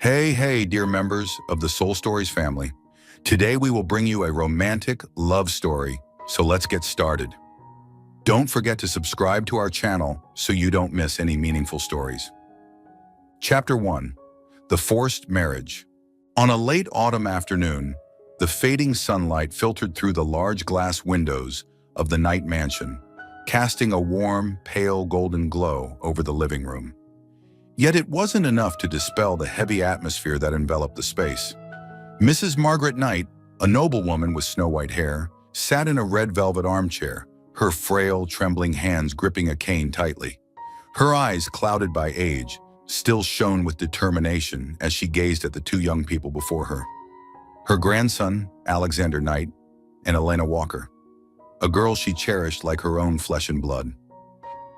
Hey, dear members of the Soul Stories family. Today we will bring you a romantic love story, so let's get started. Don't forget to subscribe to our channel so you don't miss any meaningful stories. Chapter 1. The Forced Marriage. On a late autumn afternoon, the fading sunlight filtered through the large glass windows of the Knight mansion, casting a warm, pale golden glow over the living room. Yet it wasn't enough to dispel the heavy atmosphere that enveloped the space. Mrs. Margaret Knight, a noblewoman with snow-white hair, sat in a red velvet armchair, her frail, trembling hands gripping a cane tightly. Her eyes, clouded by age, still shone with determination as she gazed at the two young people before her. Her grandson, Alexander Knight, and Elena Walker, a girl she cherished like her own flesh and blood.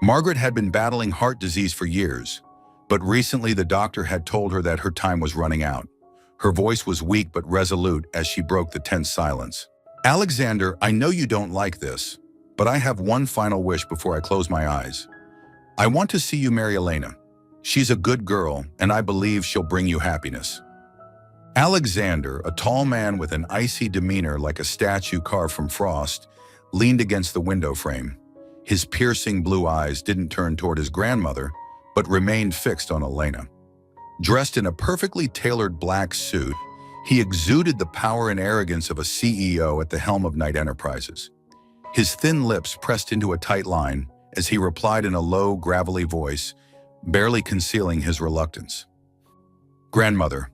Margaret had been battling heart disease for years, but recently the doctor had told her that her time was running out. Her voice was weak but resolute as she broke the tense silence. "Alexander, I know you don't like this, but I have one final wish before I close my eyes. I want to see you marry Elena. She's a good girl, and I believe she'll bring you happiness." Alexander, a tall man with an icy demeanor like a statue carved from frost, leaned against the window frame. His piercing blue eyes didn't turn toward his grandmother, but remained fixed on Elena. Dressed in a perfectly tailored black suit, he exuded the power and arrogance of a CEO at the helm of Knight Enterprises. His thin lips pressed into a tight line as he replied in a low, gravelly voice, barely concealing his reluctance. "Grandmother,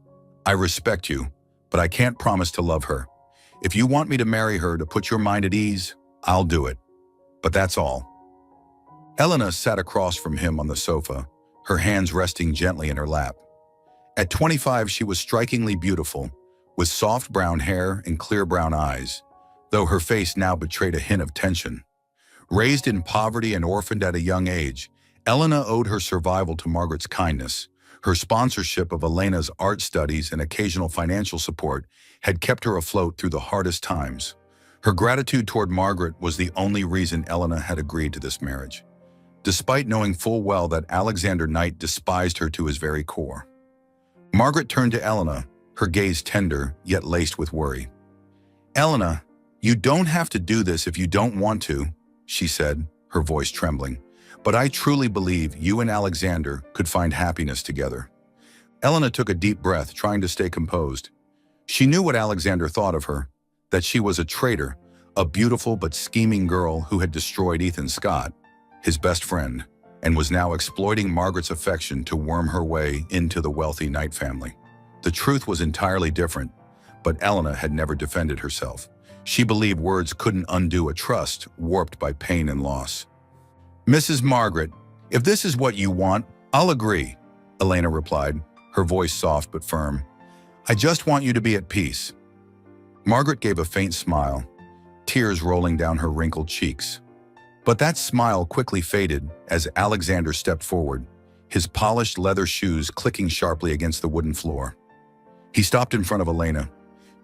I respect you, but I can't promise to love her. If you want me to marry her to put your mind at ease, I'll do it. But that's all." Elena sat across from him on the sofa, her hands resting gently in her lap. At 25, she was strikingly beautiful, with soft brown hair and clear brown eyes, though her face now betrayed a hint of tension. Raised in poverty and orphaned at a young age, Elena owed her survival to Margaret's kindness. Her sponsorship of Elena's art studies and occasional financial support had kept her afloat through the hardest times. Her gratitude toward Margaret was the only reason Elena had agreed to this marriage, despite knowing full well that Alexander Knight despised her to his very core. Margaret turned to Elena, her gaze tender, yet laced with worry. "Elena, you don't have to do this if you don't want to," she said, her voice trembling. "But I truly believe you and Alexander could find happiness together." Elena took a deep breath, trying to stay composed. She knew what Alexander thought of her, that she was a traitor, a beautiful but scheming girl who had destroyed Ethan Scott, his best friend, and was now exploiting Margaret's affection to worm her way into the wealthy Knight family. The truth was entirely different, but Elena had never defended herself. She believed words couldn't undo a trust warped by pain and loss. "Mrs. Margaret, if this is what you want, I'll agree," Elena replied, her voice soft but firm. "I just want you to be at peace." Margaret gave a faint smile, tears rolling down her wrinkled cheeks. But that smile quickly faded as Alexander stepped forward, his polished leather shoes clicking sharply against the wooden floor. He stopped in front of Elena,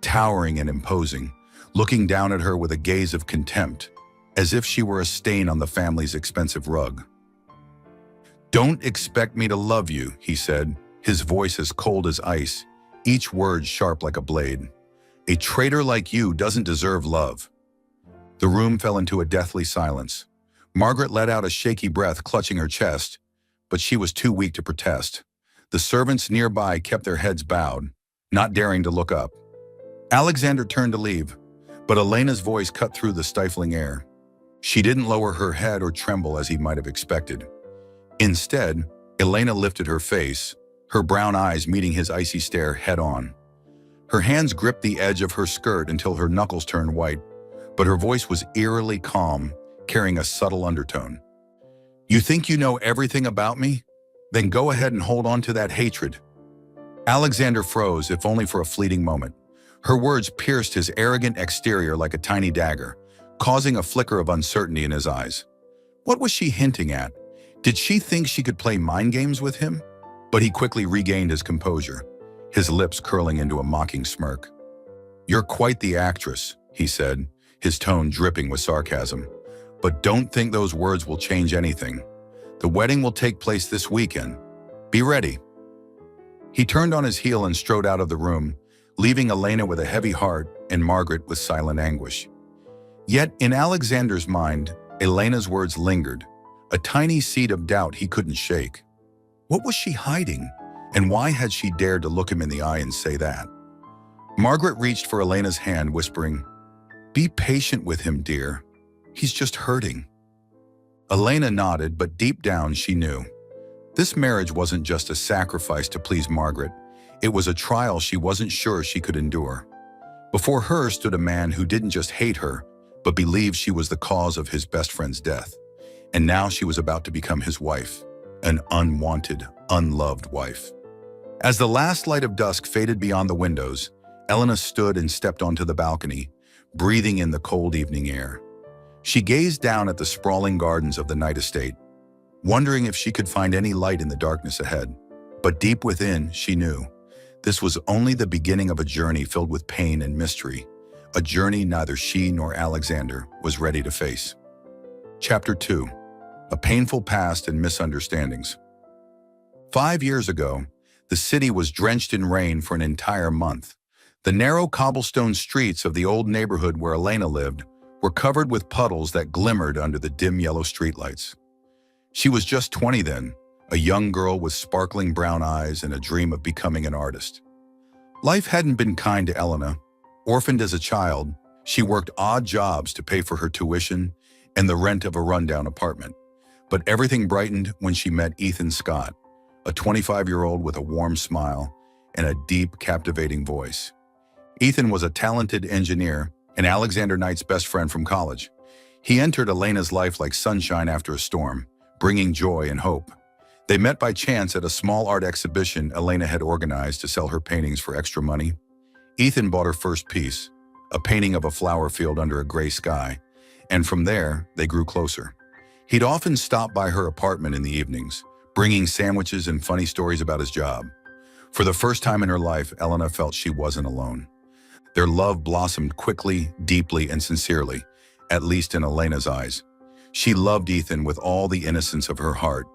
towering and imposing, looking down at her with a gaze of contempt, as if she were a stain on the family's expensive rug. "Don't expect me to love you," he said, his voice as cold as ice, each word sharp like a blade. "A traitor like you doesn't deserve love." The room fell into a deathly silence. Margaret let out a shaky breath, clutching her chest, but she was too weak to protest. The servants nearby kept their heads bowed, not daring to look up. Alexander turned to leave, but Elena's voice cut through the stifling air. She didn't lower her head or tremble as he might have expected. Instead, Elena lifted her face, her brown eyes meeting his icy stare head-on. Her hands gripped the edge of her skirt until her knuckles turned white, but her voice was eerily calm, carrying a subtle undertone. "You think you know everything about me? Then go ahead and hold on to that hatred." Alexander froze, if only for a fleeting moment. Her words pierced his arrogant exterior like a tiny dagger, causing a flicker of uncertainty in his eyes. What was she hinting at? Did she think she could play mind games with him? But he quickly regained his composure, his lips curling into a mocking smirk. "You're quite the actress," he said, his tone dripping with sarcasm. "But don't think those words will change anything. The wedding will take place this weekend. Be ready." He turned on his heel and strode out of the room, leaving Elena with a heavy heart and Margaret with silent anguish. Yet, in Alexander's mind, Elena's words lingered, a tiny seed of doubt he couldn't shake. What was she hiding, and why had she dared to look him in the eye and say that? Margaret reached for Elena's hand, whispering, "Be patient with him, dear. He's just hurting." Elena nodded, but deep down she knew. This marriage wasn't just a sacrifice to please Margaret. It was a trial she wasn't sure she could endure. Before her stood a man who didn't just hate her, but believed she was the cause of his best friend's death. And now she was about to become his wife, an unwanted, unloved wife. As the last light of dusk faded beyond the windows, Elena stood and stepped onto the balcony, breathing in the cold evening air. She gazed down at the sprawling gardens of the night estate, wondering if she could find any light in the darkness ahead. But deep within, she knew this was only the beginning of a journey filled with pain and mystery, a journey neither she nor Alexander was ready to face. Chapter 2. A painful past and misunderstandings. 5 years ago, the city was drenched in rain for an entire month. The narrow cobblestone streets of the old neighborhood where Elena lived were covered with puddles that glimmered under the dim yellow streetlights. She was just 20 then, a young girl with sparkling brown eyes and a dream of becoming an artist. Life hadn't been kind to Elena. Orphaned as a child, she worked odd jobs to pay for her tuition and the rent of a rundown apartment. But everything brightened when she met Ethan Scott, a 25-year-old with a warm smile and a deep, captivating voice. Ethan was a talented engineer and Alexander Knight's best friend from college. He entered Elena's life like sunshine after a storm, bringing joy and hope. They met by chance at a small art exhibition Elena had organized to sell her paintings for extra money. Ethan bought her first piece, a painting of a flower field under a gray sky, and from there, they grew closer. He'd often stop by her apartment in the evenings, bringing sandwiches and funny stories about his job. For the first time in her life, Elena felt she wasn't alone. Their love blossomed quickly, deeply, and sincerely, at least in Elena's eyes. She loved Ethan with all the innocence of her heart.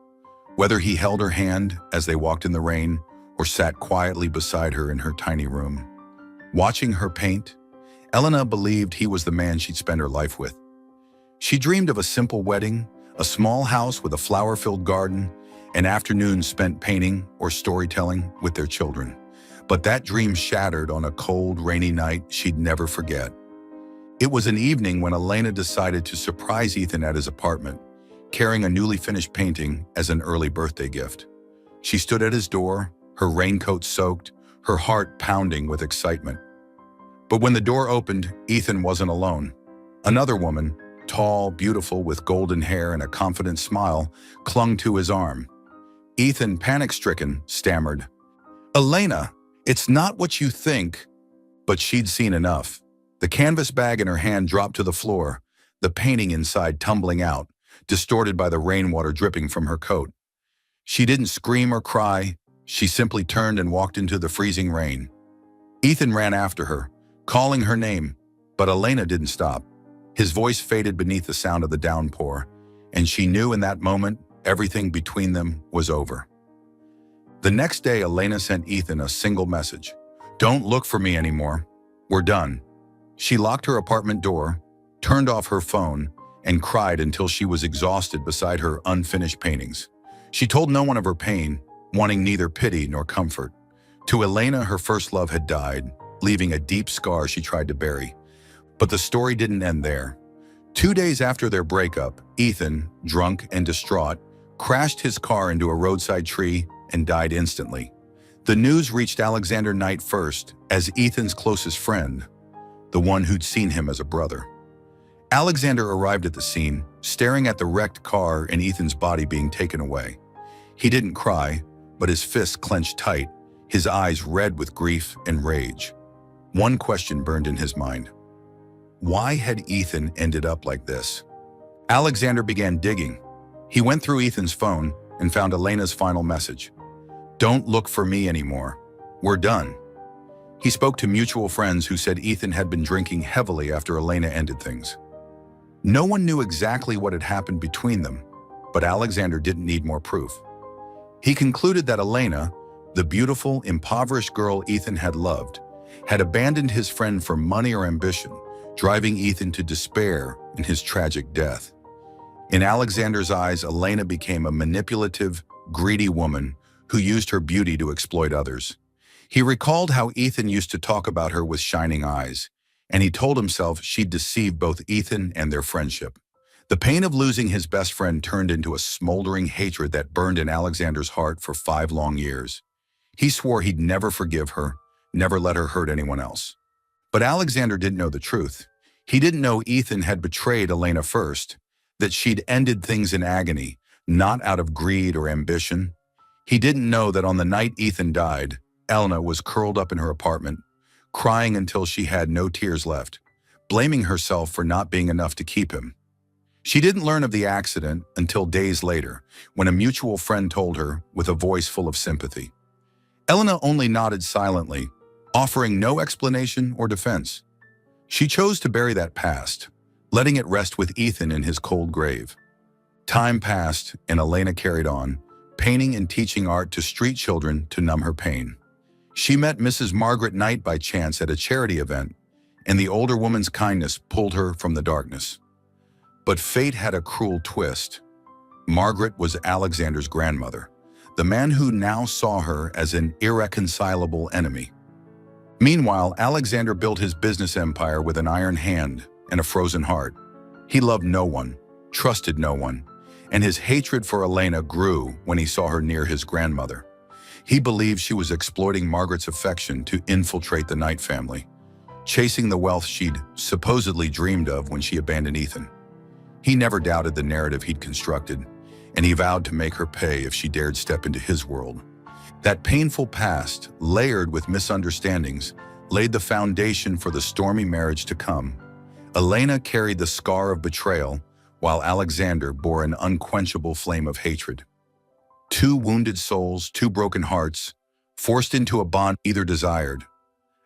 Whether he held her hand as they walked in the rain or sat quietly beside her in her tiny room. Watching her paint, Elena believed he was the man she'd spend her life with. She dreamed of a simple wedding, a small house with a flower-filled garden, and afternoons spent painting or storytelling with their children. But that dream shattered on a cold, rainy night she'd never forget. It was an evening when Elena decided to surprise Ethan at his apartment, carrying a newly finished painting as an early birthday gift. She stood at his door, her raincoat soaked, her heart pounding with excitement. But when the door opened, Ethan wasn't alone. Another woman, tall, beautiful, with golden hair and a confident smile, clung to his arm. Ethan, panic-stricken, stammered, "Elena, it's not what you think." But she'd seen enough. The canvas bag in her hand dropped to the floor, the painting inside tumbling out, distorted by the rainwater dripping from her coat. She didn't scream or cry. She simply turned and walked into the freezing rain. Ethan ran after her, calling her name, but Elena didn't stop. His voice faded beneath the sound of the downpour, and she knew in that moment everything between them was over. The next day, Elena sent Ethan a single message. "Don't look for me anymore. We're done." She locked her apartment door, turned off her phone, and cried until she was exhausted beside her unfinished paintings. She told no one of her pain, wanting neither pity nor comfort. To Elena, her first love had died, leaving a deep scar she tried to bury. But the story didn't end there. 2 days after their breakup, Ethan, drunk and distraught, crashed his car into a roadside tree and died instantly. The news reached Alexander Knight first, as Ethan's closest friend, the one who'd seen him as a brother. Alexander arrived at the scene, staring at the wrecked car and Ethan's body being taken away. He didn't cry, but his fists clenched tight, his eyes red with grief and rage. One question burned in his mind. Why had Ethan ended up like this? Alexander began digging. He went through Ethan's phone and found Elena's final message. "Don't look for me anymore. We're done." He spoke to mutual friends who said Ethan had been drinking heavily after Elena ended things. No one knew exactly what had happened between them, but Alexander didn't need more proof. He concluded that Elena, The beautiful, impoverished girl Ethan had loved, had abandoned his friend for money or ambition, driving Ethan to despair in his tragic death. In Alexander's eyes, Elena became a manipulative, greedy woman who used her beauty to exploit others. He recalled how Ethan used to talk about her with shining eyes, and he told himself she'd deceived both Ethan and their friendship. The pain of losing his best friend turned into a smoldering hatred that burned in Alexander's heart for 5 long years. He swore he'd never forgive her, never let her hurt anyone else. But Alexander didn't know the truth. He didn't know Ethan had betrayed Elena first, that she'd ended things in agony, not out of greed or ambition. He didn't know that on the night Ethan died, Elena was curled up in her apartment, crying until she had no tears left, blaming herself for not being enough to keep him. She didn't learn of the accident until days later, when a mutual friend told her with a voice full of sympathy. Elena only nodded silently, offering no explanation or defense. She chose to bury that past, letting it rest with Ethan in his cold grave. Time passed, and Elena carried on, painting and teaching art to street children to numb her pain. She met Mrs. Margaret Knight by chance at a charity event, and the older woman's kindness pulled her from the darkness. But fate had a cruel twist. Margaret was Alexander's grandmother, the man who now saw her as an irreconcilable enemy. Meanwhile, Alexander built his business empire with an iron hand and a frozen heart. He loved no one, trusted no one, and his hatred for Elena grew when he saw her near his grandmother. He believed she was exploiting Margaret's affection to infiltrate the Knight family, chasing the wealth she'd supposedly dreamed of when she abandoned Ethan. He never doubted the narrative he'd constructed, and he vowed to make her pay if she dared step into his world. That painful past, layered with misunderstandings, laid the foundation for the stormy marriage to come. Elena carried the scar of betrayal, while Alexander bore an unquenchable flame of hatred. 2 wounded souls, 2 broken hearts, forced into a bond either desired,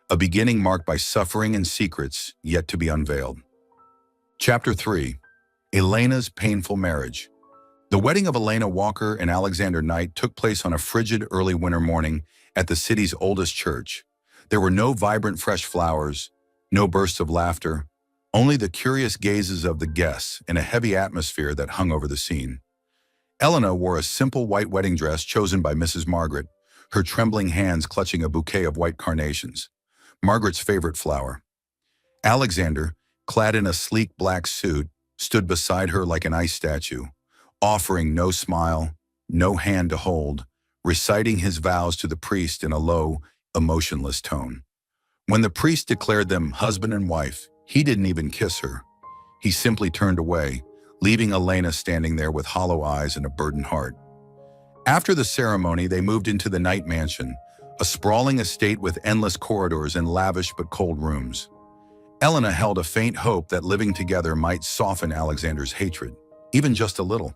a beginning marked by suffering and secrets yet to be unveiled. Chapter 3. Elena's Painful Marriage. The wedding of Elena Walker and Alexander Knight took place on a frigid early winter morning at the city's oldest church. There were no vibrant fresh flowers, no bursts of laughter, only the curious gazes of the guests and a heavy atmosphere that hung over the scene. Elena wore a simple white wedding dress chosen by Mrs. Margaret, her trembling hands clutching a bouquet of white carnations, Margaret's favorite flower. Alexander, clad in a sleek black suit, stood beside her like an ice statue, offering no smile, no hand to hold, reciting his vows to the priest in a low, emotionless tone. When the priest declared them husband and wife, he didn't even kiss her. He simply turned away, leaving Elena standing there with hollow eyes and a burdened heart. After the ceremony, they moved into the Knight mansion, a sprawling estate with endless corridors and lavish but cold rooms. Elena held a faint hope that living together might soften Alexander's hatred, even just a little.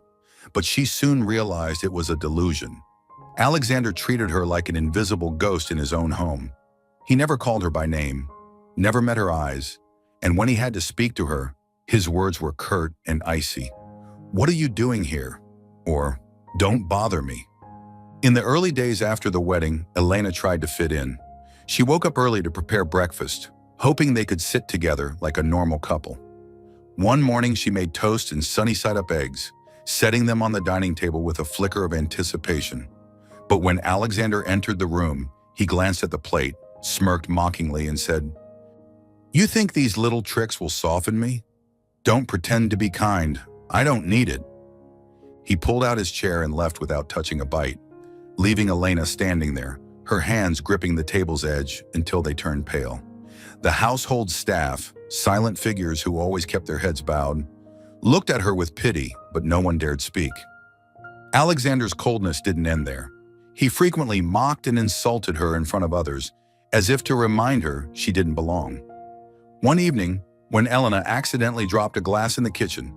But she soon realized it was a delusion. Alexander treated her like an invisible ghost in his own home. He never called her by name, never met her eyes, and when he had to speak to her, his words were curt and icy. "What are you doing here?" Or, "Don't bother me." In the early days after the wedding, Elena tried to fit in. She woke up early to prepare breakfast, hoping they could sit together like a normal couple. One morning, she made toast and sunny-side-up eggs, setting them on the dining table with a flicker of anticipation. But when Alexander entered the room, he glanced at the plate, smirked mockingly, and said, "You think these little tricks will soften me? Don't pretend to be kind. I don't need it." He pulled out his chair and left without touching a bite, leaving Elena standing there, her hands gripping the table's edge until they turned pale. The household staff, silent figures who always kept their heads bowed, looked at her with pity, but no one dared speak. Alexander's coldness didn't end there. He frequently mocked and insulted her in front of others, as if to remind her she didn't belong. One evening, when Elena accidentally dropped a glass in the kitchen,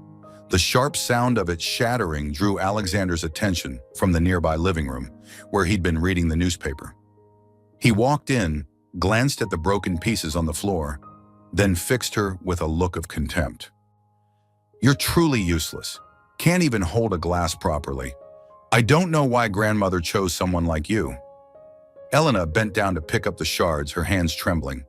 the sharp sound of it shattering drew Alexander's attention from the nearby living room, where he'd been reading the newspaper. He walked in, glanced at the broken pieces on the floor, then fixed her with a look of contempt. "You're truly useless. Can't even hold a glass properly. I don't know why grandmother chose someone like you." Elena bent down to pick up the shards, her hands trembling,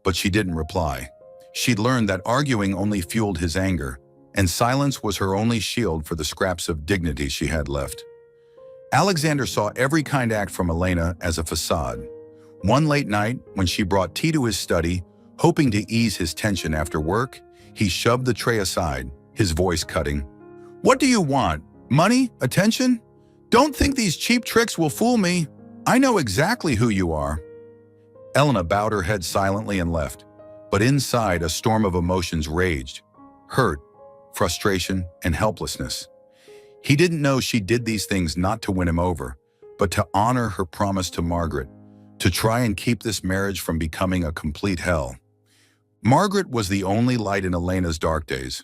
but she didn't reply. She'd learned that arguing only fueled his anger, and silence was her only shield for the scraps of dignity she had left. Alexander saw every kind act from Elena as a facade. One late night, when she brought tea to his study, hoping to ease his tension after work, he shoved the tray aside, his voice cutting. "What do you want? Money? Attention? Don't think these cheap tricks will fool me. I know exactly who you are." Elena bowed her head silently and left, but inside a storm of emotions raged. Hurt, frustration, and helplessness. He didn't know she did these things not to win him over, but to honor her promise to Margaret, to try and keep this marriage from becoming a complete hell. Margaret was the only light in Elena's dark days.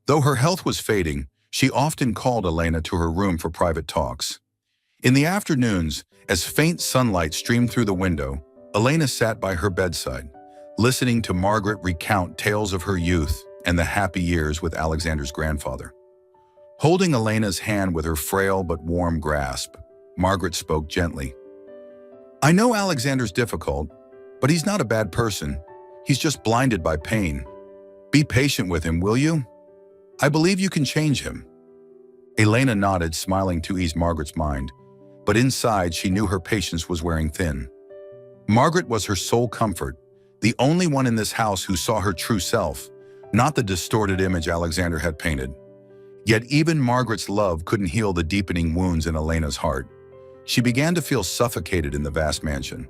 Though her health was fading, she often called Elena to her room for private talks. In the afternoons, as faint sunlight streamed through the window, Elena sat by her bedside, listening to Margaret recount tales of her youth and the happy years with Alexander's grandfather. Holding Elena's hand with her frail but warm grasp, Margaret spoke gently. "I know Alexander's difficult, but he's not a bad person. He's just blinded by pain. Be patient with him, will you? I believe you can change him." Elena nodded, smiling to ease Margaret's mind, but inside she knew her patience was wearing thin. Margaret was her sole comfort, the only one in this house who saw her true self, not the distorted image Alexander had painted. Yet even Margaret's love couldn't heal the deepening wounds in Elena's heart. She began to feel suffocated in the vast mansion.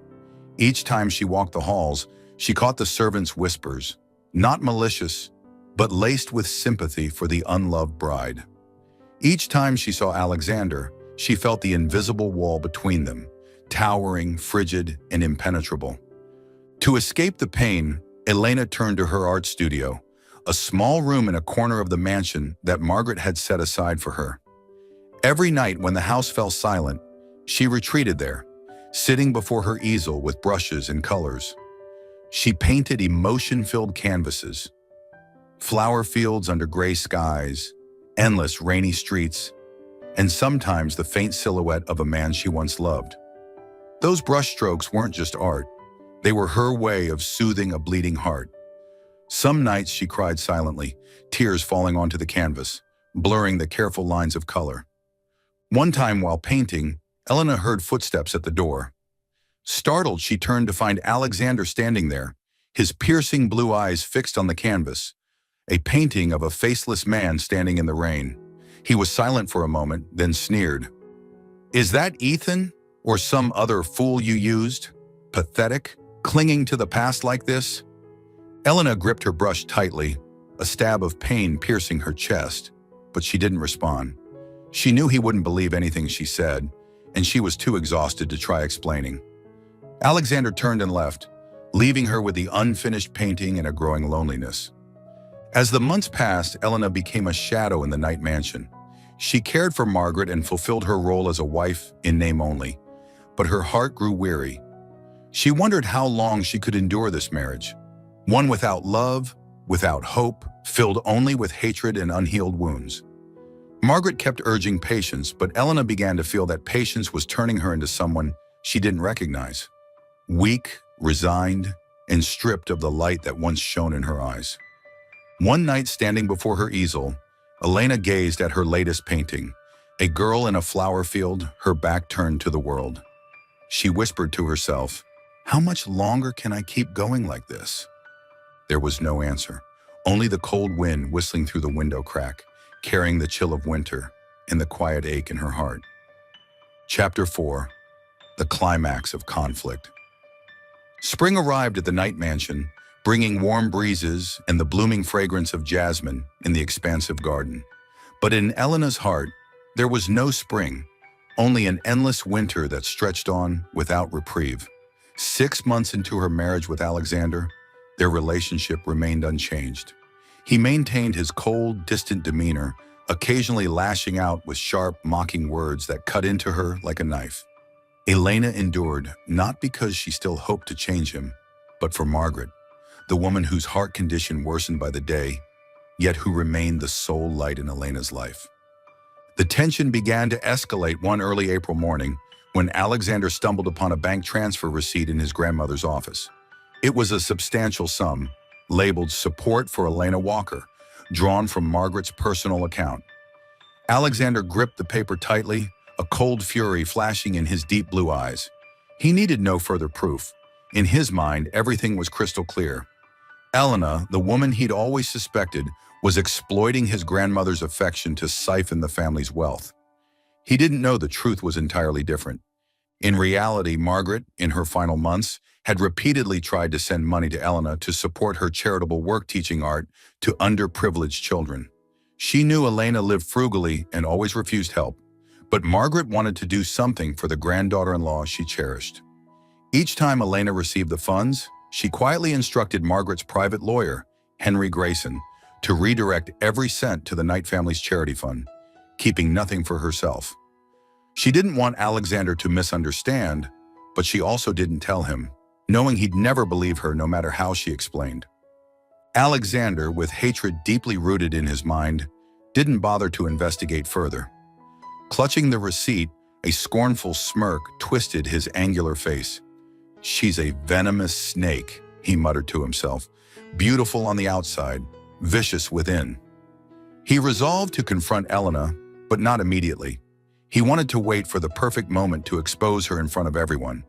Each time she walked the halls, she caught the servants' whispers, not malicious, but laced with sympathy for the unloved bride. Each time she saw Alexander, she felt the invisible wall between them, towering, frigid, and impenetrable. To escape the pain, Elena turned to her art studio, a small room in a corner of the mansion that Margaret had set aside for her. Every night when the house fell silent, she retreated there, sitting before her easel with brushes and colors. She painted emotion-filled canvases, flower fields under gray skies, endless rainy streets, and sometimes the faint silhouette of a man she once loved. Those brushstrokes weren't just art. They were her way of soothing a bleeding heart. Some nights she cried silently, tears falling onto the canvas, blurring the careful lines of color. One time while painting, Elena heard footsteps at the door. Startled, she turned to find Alexander standing there, his piercing blue eyes fixed on the canvas, a painting of a faceless man standing in the rain. He was silent for a moment, then sneered. "Is that Ethan, or some other fool you used? Pathetic, clinging to the past like this?" Elena gripped her brush tightly, a stab of pain piercing her chest, but she didn't respond. She knew he wouldn't believe anything she said, and she was too exhausted to try explaining. Alexander turned and left, leaving her with the unfinished painting and a growing loneliness. As the months passed, Elena became a shadow in the night mansion. She cared for Margaret and fulfilled her role as a wife in name only, but her heart grew weary. She wondered how long she could endure this marriage, one without love, without hope, filled only with hatred and unhealed wounds. Margaret kept urging patience, but Elena began to feel that patience was turning her into someone she didn't recognize. Weak, resigned, and stripped of the light that once shone in her eyes. One night, standing before her easel, Elena gazed at her latest painting, a girl in a flower field, her back turned to the world. She whispered to herself, "How much longer can I keep going like this?" There was no answer, only the cold wind whistling through the window crack, carrying the chill of winter and the quiet ache in her heart. Chapter 4. The Climax of Conflict. Spring arrived at the night mansion, bringing warm breezes and the blooming fragrance of jasmine in the expansive garden. But in Elena's heart, there was no spring, only an endless winter that stretched on without reprieve. 6 months into her marriage with Alexander, their relationship remained unchanged. He maintained his cold, distant demeanor, occasionally lashing out with sharp, mocking words that cut into her like a knife. Elena endured, not because she still hoped to change him, but for Margaret, the woman whose heart condition worsened by the day, yet who remained the sole light in Elena's life. The tension began to escalate one early April morning when Alexander stumbled upon a bank transfer receipt in his grandmother's office. It was a substantial sum, labeled Support for Elena Walker, drawn from Margaret's personal account. Alexander gripped the paper tightly, a cold fury flashing in his deep blue eyes. He needed no further proof. In his mind, everything was crystal clear. Elena, the woman he'd always suspected, was exploiting his grandmother's affection to siphon the family's wealth. He didn't know the truth was entirely different. In reality, Margaret, in her final months, had repeatedly tried to send money to Elena to support her charitable work teaching art to underprivileged children. She knew Elena lived frugally and always refused help, but Margaret wanted to do something for the granddaughter-in-law she cherished. Each time Elena received the funds, she quietly instructed Margaret's private lawyer, Henry Grayson, to redirect every cent to the Knight family's charity fund, keeping nothing for herself. She didn't want Alexander to misunderstand, but she also didn't tell him, knowing he'd never believe her no matter how she explained. Alexander, with hatred deeply rooted in his mind, didn't bother to investigate further. Clutching the receipt, a scornful smirk twisted his angular face. "She's a venomous snake," he muttered to himself, "beautiful on the outside, vicious within." He resolved to confront Elena, but not immediately. He wanted to wait for the perfect moment to expose her in front of everyone,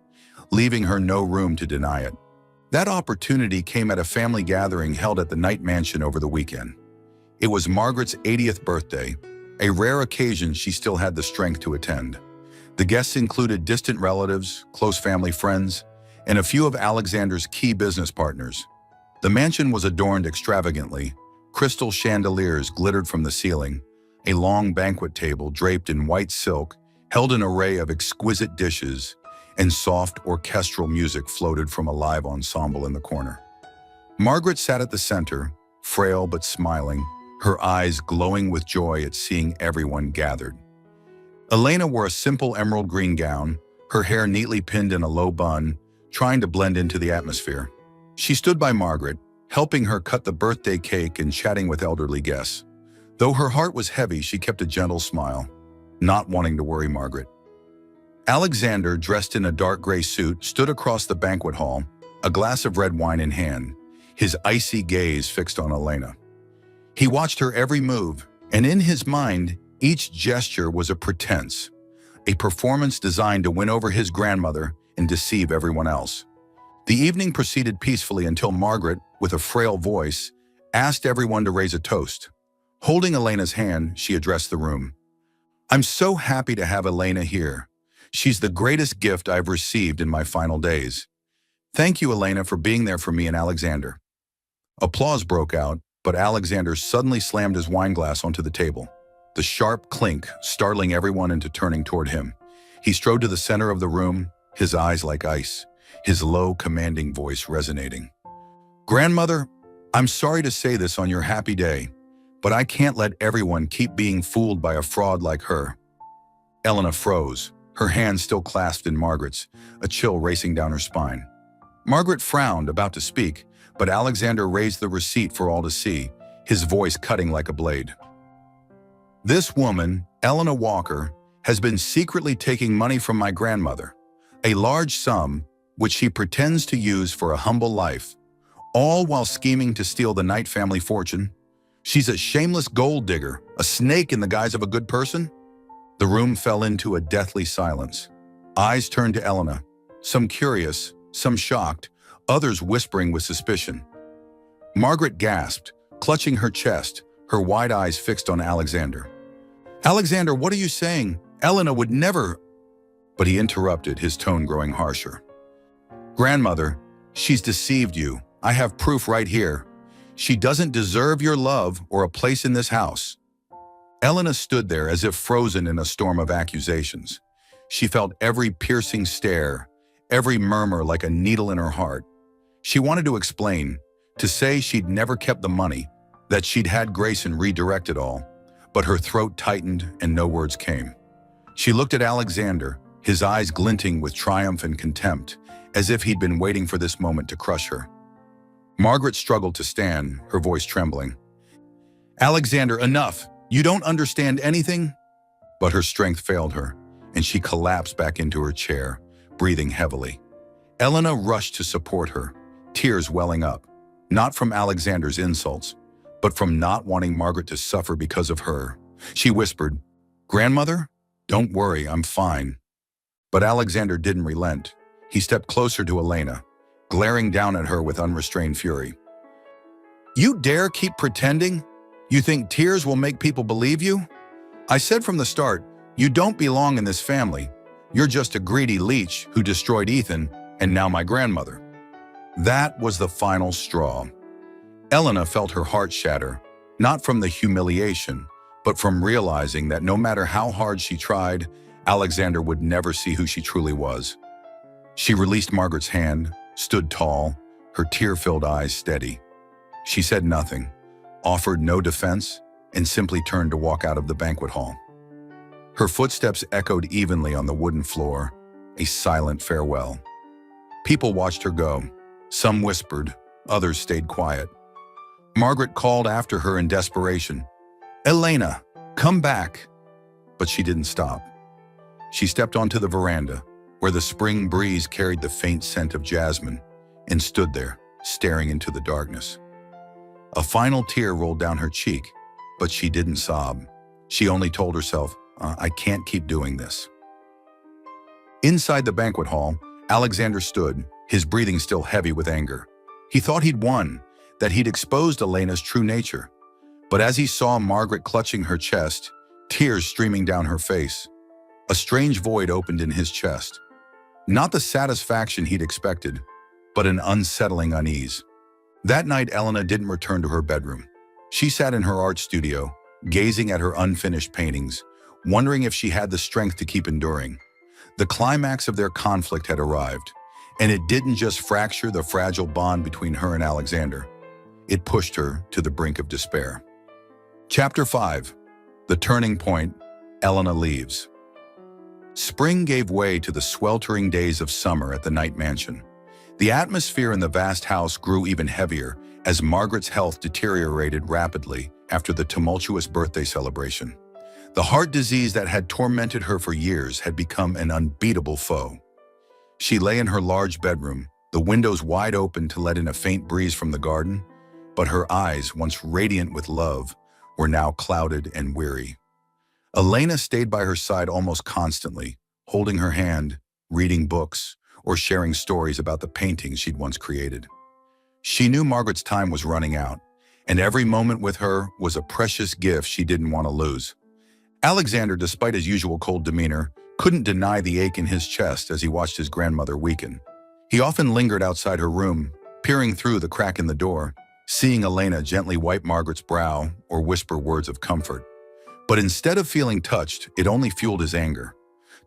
leaving her no room to deny it. That opportunity came at a family gathering held at the Knight Mansion over the weekend. It was Margaret's 80th birthday, a rare occasion she still had the strength to attend. The guests included distant relatives, close family friends, and a few of Alexander's key business partners. The mansion was adorned extravagantly. Crystal chandeliers glittered from the ceiling. A long banquet table draped in white silk held an array of exquisite dishes, and soft orchestral music floated from a live ensemble in the corner. Margaret sat at the center, frail but smiling, her eyes glowing with joy at seeing everyone gathered. Elena wore a simple emerald green gown, her hair neatly pinned in a low bun, trying to blend into the atmosphere. She stood by Margaret, helping her cut the birthday cake and chatting with elderly guests. Though her heart was heavy, she kept a gentle smile, not wanting to worry Margaret. Alexander, dressed in a dark gray suit, stood across the banquet hall, a glass of red wine in hand, his icy gaze fixed on Elena. He watched her every move, and in his mind, each gesture was a pretense, a performance designed to win over his grandmother and deceive everyone else. The evening proceeded peacefully until Margaret, with a frail voice, asked everyone to raise a toast. Holding Elena's hand, she addressed the room. "I'm so happy to have Elena here. She's the greatest gift I've received in my final days. Thank you, Elena, for being there for me and Alexander." Applause broke out, but Alexander suddenly slammed his wine glass onto the table, the sharp clink startling everyone into turning toward him. He strode to the center of the room, his eyes like ice, his low, commanding voice resonating. "Grandmother, I'm sorry to say this on your happy day, but I can't let everyone keep being fooled by a fraud like her." Elena froze, her hand still clasped in Margaret's, a chill racing down her spine. Margaret frowned, about to speak, but Alexander raised the receipt for all to see, his voice cutting like a blade. "This woman, Elena Walker, has been secretly taking money from my grandmother, a large sum which she pretends to use for a humble life, all while scheming to steal the Knight family fortune. She's a shameless gold digger, a snake in the guise of a good person." The room fell into a deathly silence. Eyes turned to Elena, some curious, some shocked, others whispering with suspicion. Margaret gasped, clutching her chest, her wide eyes fixed on Alexander. "Alexander, what are you saying? Elena would never—" But he interrupted, his tone growing harsher. "Grandmother, she's deceived you. I have proof right here. She doesn't deserve your love or a place in this house." Elena stood there as if frozen in a storm of accusations. She felt every piercing stare, every murmur like a needle in her heart. She wanted to explain, to say she'd never kept the money, that she'd had Grayson redirect it all, but her throat tightened and no words came. She looked at Alexander, his eyes glinting with triumph and contempt, as if he'd been waiting for this moment to crush her. Margaret struggled to stand, her voice trembling. "Alexander, enough! You don't understand anything?" But her strength failed her. and she collapsed back into her chair, breathing heavily. Elena rushed to support her, tears welling up, not from Alexander's insults, but from not wanting Margaret to suffer because of her. She whispered, "Grandmother, don't worry, I'm fine." But Alexander didn't relent. He stepped closer to Elena, glaring down at her with unrestrained fury. "You dare keep pretending? You think tears will make people believe you? I said from the start, you don't belong in this family. You're just a greedy leech who destroyed Ethan and now my grandmother." That was the final straw. Elena felt her heart shatter, not from the humiliation, but from realizing that no matter how hard she tried, Alexander would never see who she truly was. She released Margaret's hand, stood tall, her tear-filled eyes steady. She said nothing, offered no defense, and simply turned to walk out of the banquet hall. Her footsteps echoed evenly on the wooden floor, a silent farewell. People watched her go. Some whispered, others stayed quiet. Margaret called after her in desperation, "Elena, come back!" But she didn't stop. She stepped onto the veranda, where the spring breeze carried the faint scent of jasmine, and stood there, staring into the darkness. A final tear rolled down her cheek, but she didn't sob. She only told herself, "I can't keep doing this." Inside the banquet hall, Alexander stood, his breathing still heavy with anger. He thought he'd won, that he'd exposed Elena's true nature. But as he saw Margaret clutching her chest, tears streaming down her face, a strange void opened in his chest. Not the satisfaction he'd expected, but an unsettling unease. That night, Elena didn't return to her bedroom. She sat in her art studio, gazing at her unfinished paintings, wondering if she had the strength to keep enduring. The climax of their conflict had arrived, and it didn't just fracture the fragile bond between her and Alexander. It pushed her to the brink of despair. Chapter 5. The Turning Point. Elena leaves. Spring gave way to the sweltering days of summer at the Knight Mansion. The atmosphere in the vast house grew even heavier as Margaret's health deteriorated rapidly after the tumultuous birthday celebration. The heart disease that had tormented her for years had become an unbeatable foe. She lay in her large bedroom, the windows wide open to let in a faint breeze from the garden, but her eyes, once radiant with love, were now clouded and weary. Elena stayed by her side almost constantly, holding her hand, reading books, or sharing stories about the paintings she'd once created. She knew Margaret's time was running out, and every moment with her was a precious gift she didn't want to lose. Alexander, despite his usual cold demeanor, couldn't deny the ache in his chest as he watched his grandmother weaken. He often lingered outside her room, peering through the crack in the door, seeing Elena gently wipe Margaret's brow or whisper words of comfort. But instead of feeling touched, it only fueled his anger.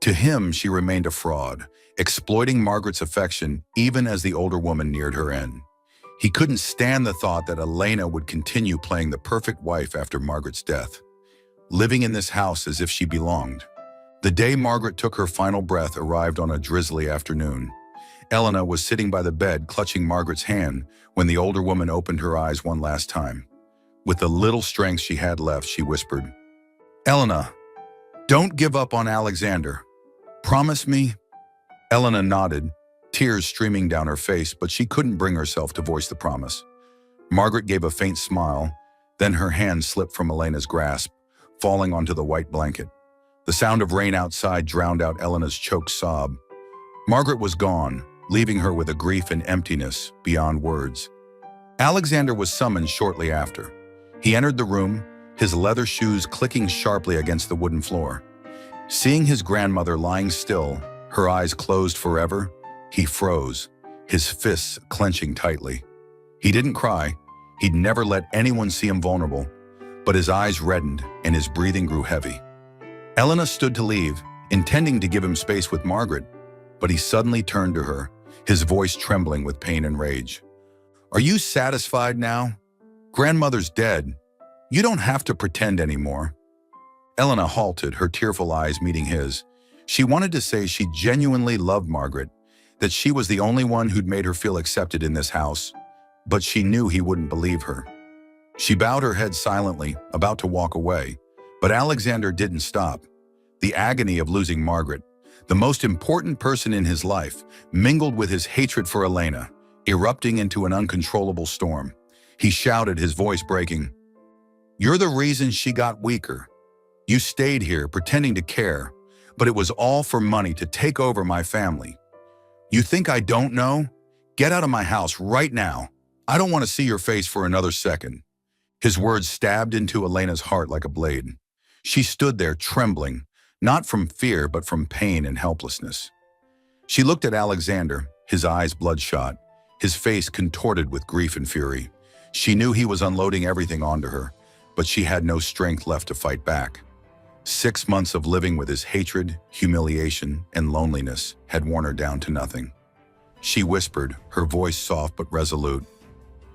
To him, she remained a fraud, exploiting Margaret's affection even as the older woman neared her end. He couldn't stand the thought that Elena would continue playing the perfect wife after Margaret's death, living in this house as if she belonged. The day Margaret took her final breath arrived on a drizzly afternoon. Elena was sitting by the bed, clutching Margaret's hand, when the older woman opened her eyes one last time. With the little strength she had left, she whispered, "Elena, don't give up on Alexander. Promise me?" Elena nodded, tears streaming down her face, but she couldn't bring herself to voice the promise. Margaret gave a faint smile, then her hand slipped from Elena's grasp, falling onto the white blanket. The sound of rain outside drowned out Elena's choked sob. Margaret was gone, leaving her with a grief and emptiness beyond words. Alexander was summoned shortly after. He entered the room, his leather shoes clicking sharply against the wooden floor. Seeing his grandmother lying still, her eyes closed forever, he froze, his fists clenching tightly. He didn't cry. He'd never let anyone see him vulnerable, but his eyes reddened and his breathing grew heavy. Elena stood to leave, intending to give him space with Margaret, but he suddenly turned to her, his voice trembling with pain and rage. "Are you satisfied now? Grandmother's dead. You don't have to pretend anymore." Elena halted, her tearful eyes meeting his. She wanted to say she genuinely loved Margaret, that she was the only one who'd made her feel accepted in this house, but she knew he wouldn't believe her. She bowed her head silently, about to walk away, but Alexander didn't stop. The agony of losing Margaret, the most important person in his life, mingled with his hatred for Elena, erupting into an uncontrollable storm. He shouted, his voice breaking, "You're the reason she got weaker. You stayed here pretending to care, but it was all for money to take over my family. You think I don't know? Get out of my house right now. I don't want to see your face for another second." His words stabbed into Elena's heart like a blade. She stood there trembling, not from fear but from pain and helplessness. She looked at Alexander, his eyes bloodshot, his face contorted with grief and fury. She knew he was unloading everything onto her, but she had no strength left to fight back. 6 months of living with his hatred, humiliation, and loneliness had worn her down to nothing. She whispered, her voice soft but resolute,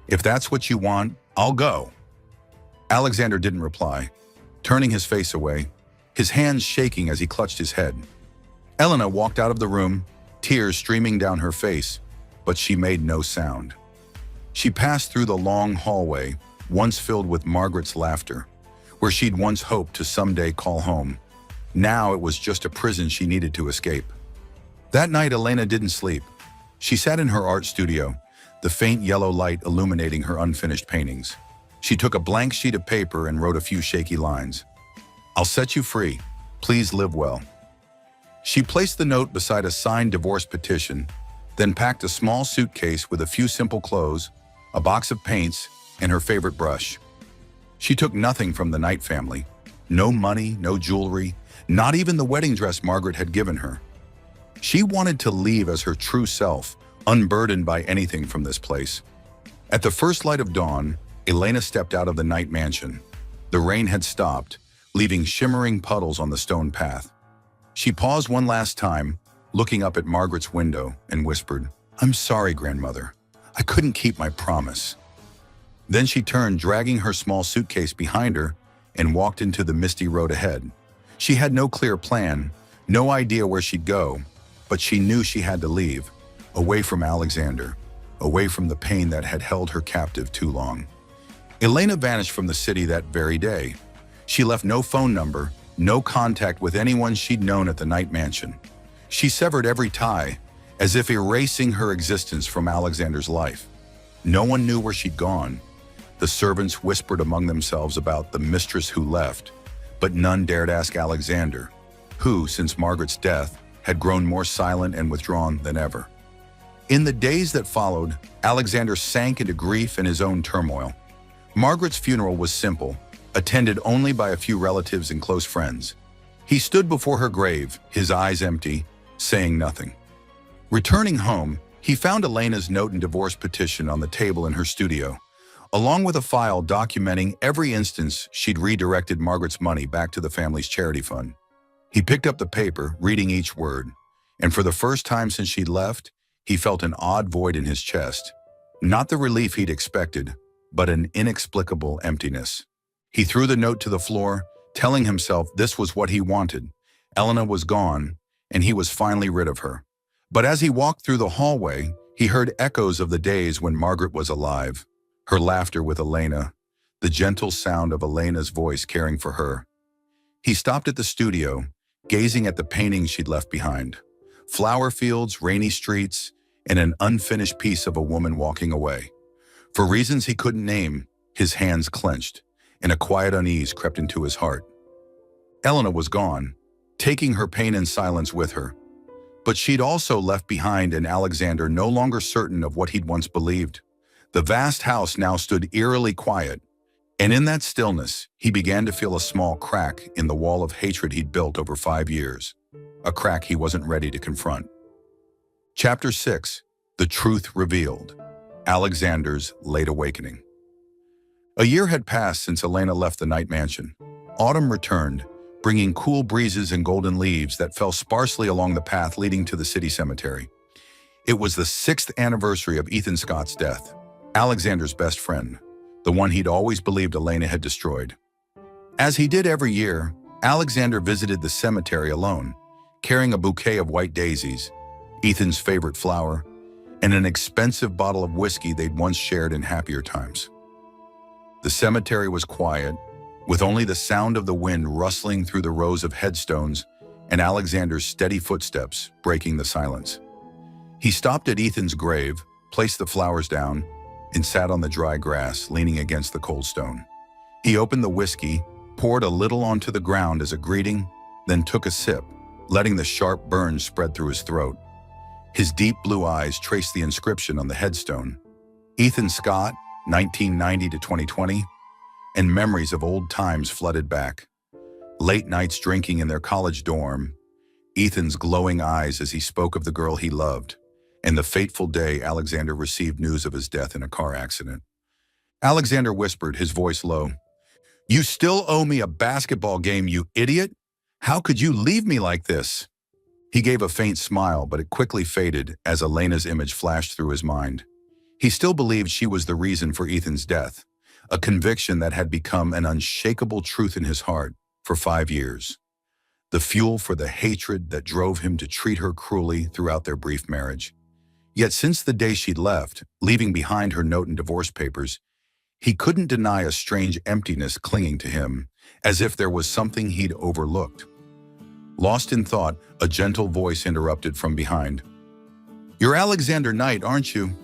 "If that's what you want, I'll go." Alexander didn't reply, turning his face away, his hands shaking as he clutched his head. Elena walked out of the room, tears streaming down her face, but she made no sound. She passed through the long hallway, once filled with Margaret's laughter, where she'd once hoped to someday call home. Now it was just a prison she needed to escape. That night, Elena didn't sleep. She sat in her art studio, the faint yellow light illuminating her unfinished paintings. She took a blank sheet of paper and wrote a few shaky lines. "I'll set you free. Please live well." She placed the note beside a signed divorce petition, then packed a small suitcase with a few simple clothes, a box of paints, and her favorite brush. She took nothing from the Knight family. No money, no jewelry, not even the wedding dress Margaret had given her. She wanted to leave as her true self, unburdened by anything from this place. At the first light of dawn, Elena stepped out of the Knight mansion. The rain had stopped, leaving shimmering puddles on the stone path. She paused one last time, looking up at Margaret's window, and whispered, "I'm sorry, grandmother. I couldn't keep my promise." Then she turned, dragging her small suitcase behind her, and walked into the misty road ahead. She had no clear plan, no idea where she'd go, but she knew she had to leave, away from Alexander, away from the pain that had held her captive too long. Elena vanished from the city that very day. She left no phone number, no contact with anyone she'd known at the Knight mansion. She severed every tie, as if erasing her existence from Alexander's life. No one knew where she'd gone. The servants whispered among themselves about the mistress who left, but none dared ask Alexander, who, since Margaret's death, had grown more silent and withdrawn than ever. In the days that followed, Alexander sank into grief and his own turmoil. Margaret's funeral was simple, attended only by a few relatives and close friends. He stood before her grave, his eyes empty, saying nothing. Returning home, he found Elena's note and divorce petition on the table in her studio, along with a file documenting every instance she'd redirected Margaret's money back to the family's charity fund. He picked up the paper, reading each word, and for the first time since she'd left, he felt an odd void in his chest. Not the relief he'd expected, but an inexplicable emptiness. He threw the note to the floor, telling himself this was what he wanted. Elena was gone, and he was finally rid of her. But as he walked through the hallway, he heard echoes of the days when Margaret was alive. Her laughter with Elena, the gentle sound of Elena's voice caring for her. He stopped at the studio, gazing at the paintings she'd left behind. Flower fields, rainy streets, and an unfinished piece of a woman walking away. For reasons he couldn't name, his hands clenched, and a quiet unease crept into his heart. Elena was gone, taking her pain and silence with her. But she'd also left behind an Alexander no longer certain of what he'd once believed. The vast house now stood eerily quiet, and in that stillness, he began to feel a small crack in the wall of hatred he'd built over 5 years, a crack he wasn't ready to confront. Chapter 6: The Truth Revealed. Alexander's Late Awakening. A year had passed since Elena left the Knight mansion. Autumn returned, bringing cool breezes and golden leaves that fell sparsely along the path leading to the city cemetery. It was the 6th anniversary of Ethan Scott's death, Alexander's best friend, the one he'd always believed Elena had destroyed. As he did every year, Alexander visited the cemetery alone, carrying a bouquet of white daisies, Ethan's favorite flower, and an expensive bottle of whiskey they'd once shared in happier times. The cemetery was quiet, with only the sound of the wind rustling through the rows of headstones and Alexander's steady footsteps breaking the silence. He stopped at Ethan's grave, placed the flowers down, and sat on the dry grass, leaning against the cold stone. He opened the whiskey, poured a little onto the ground as a greeting, then took a sip, letting the sharp burn spread through his throat. His deep blue eyes traced the inscription on the headstone: Ethan Scott, 1990 to 2020, and memories of old times flooded back. Late nights drinking in their college dorm, Ethan's glowing eyes as he spoke of the girl he loved, and the fateful day Alexander received news of his death in a car accident. Alexander whispered, his voice low, "You still owe me a basketball game, you idiot! How could you leave me like this?" He gave a faint smile, but it quickly faded as Elena's image flashed through his mind. He still believed she was the reason for Ethan's death, a conviction that had become an unshakable truth in his heart for 5 years. The fuel for the hatred that drove him to treat her cruelly throughout their brief marriage. Yet since the day she'd left, leaving behind her note and divorce papers, he couldn't deny a strange emptiness clinging to him, as if there was something he'd overlooked. Lost in thought, a gentle voice interrupted from behind. "You're Alexander Knight, aren't you?"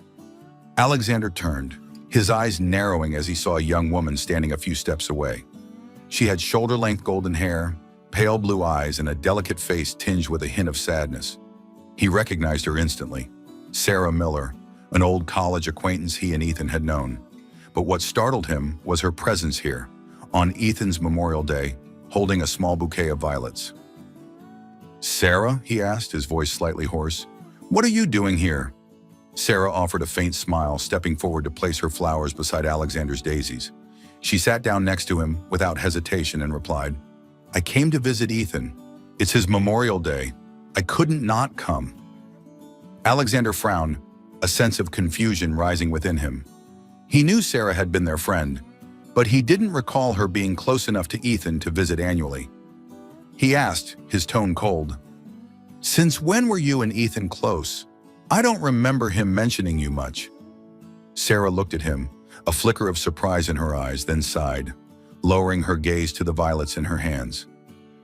Alexander turned, his eyes narrowing as he saw a young woman standing a few steps away. She had shoulder-length golden hair, pale blue eyes, and a delicate face tinged with a hint of sadness. He recognized her instantly. Sarah Miller, an old college acquaintance he and Ethan had known. But what startled him was her presence here, on Ethan's Memorial Day, holding a small bouquet of violets. "Sarah?" he asked, his voice slightly hoarse. "What are you doing here?" Sarah offered a faint smile, stepping forward to place her flowers beside Alexander's daisies. She sat down next to him without hesitation and replied, "I came to visit Ethan. It's his Memorial Day. I couldn't not come." Alexander frowned, a sense of confusion rising within him. He knew Sarah had been their friend, but he didn't recall her being close enough to Ethan to visit annually. He asked, his tone cold, "Since when were you and Ethan close? I don't remember him mentioning you much." Sarah looked at him, a flicker of surprise in her eyes, then sighed, lowering her gaze to the violets in her hands.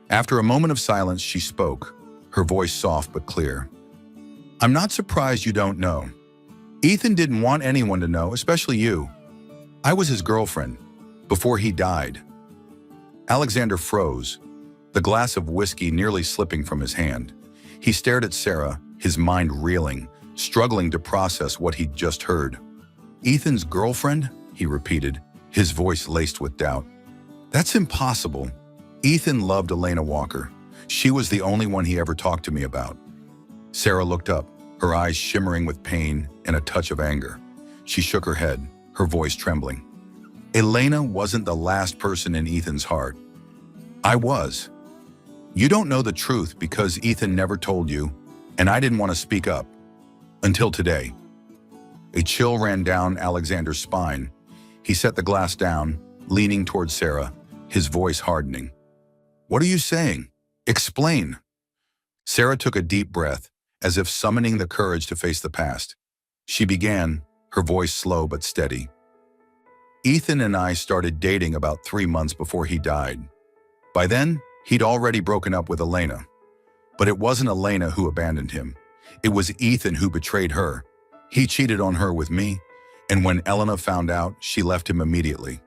After a moment of silence, she spoke, her voice soft but clear. "I'm not surprised you don't know. Ethan didn't want anyone to know, especially you. I was his girlfriend, before he died." Alexander froze, the glass of whiskey nearly slipping from his hand. He stared at Sarah, his mind reeling, struggling to process what he'd just heard. "Ethan's girlfriend?" he repeated, his voice laced with doubt. "That's impossible. Ethan loved Elena Walker. She was the only one he ever talked to me about." Sarah looked up, her eyes shimmering with pain and a touch of anger. She shook her head, her voice trembling. "Elena wasn't the last person in Ethan's heart. I was. You don't know the truth because Ethan never told you, and I didn't want to speak up. Until today." A chill ran down Alexander's spine. He set the glass down, leaning toward Sarah, his voice hardening. "What are you saying? Explain." Sarah took a deep breath, as if summoning the courage to face the past. She began, her voice slow but steady. "Ethan and I started dating about 3 months before he died. By then, he'd already broken up with Elena. But it wasn't Elena who abandoned him. It was Ethan who betrayed her. He cheated on her with me, and when Elena found out, she left him immediately.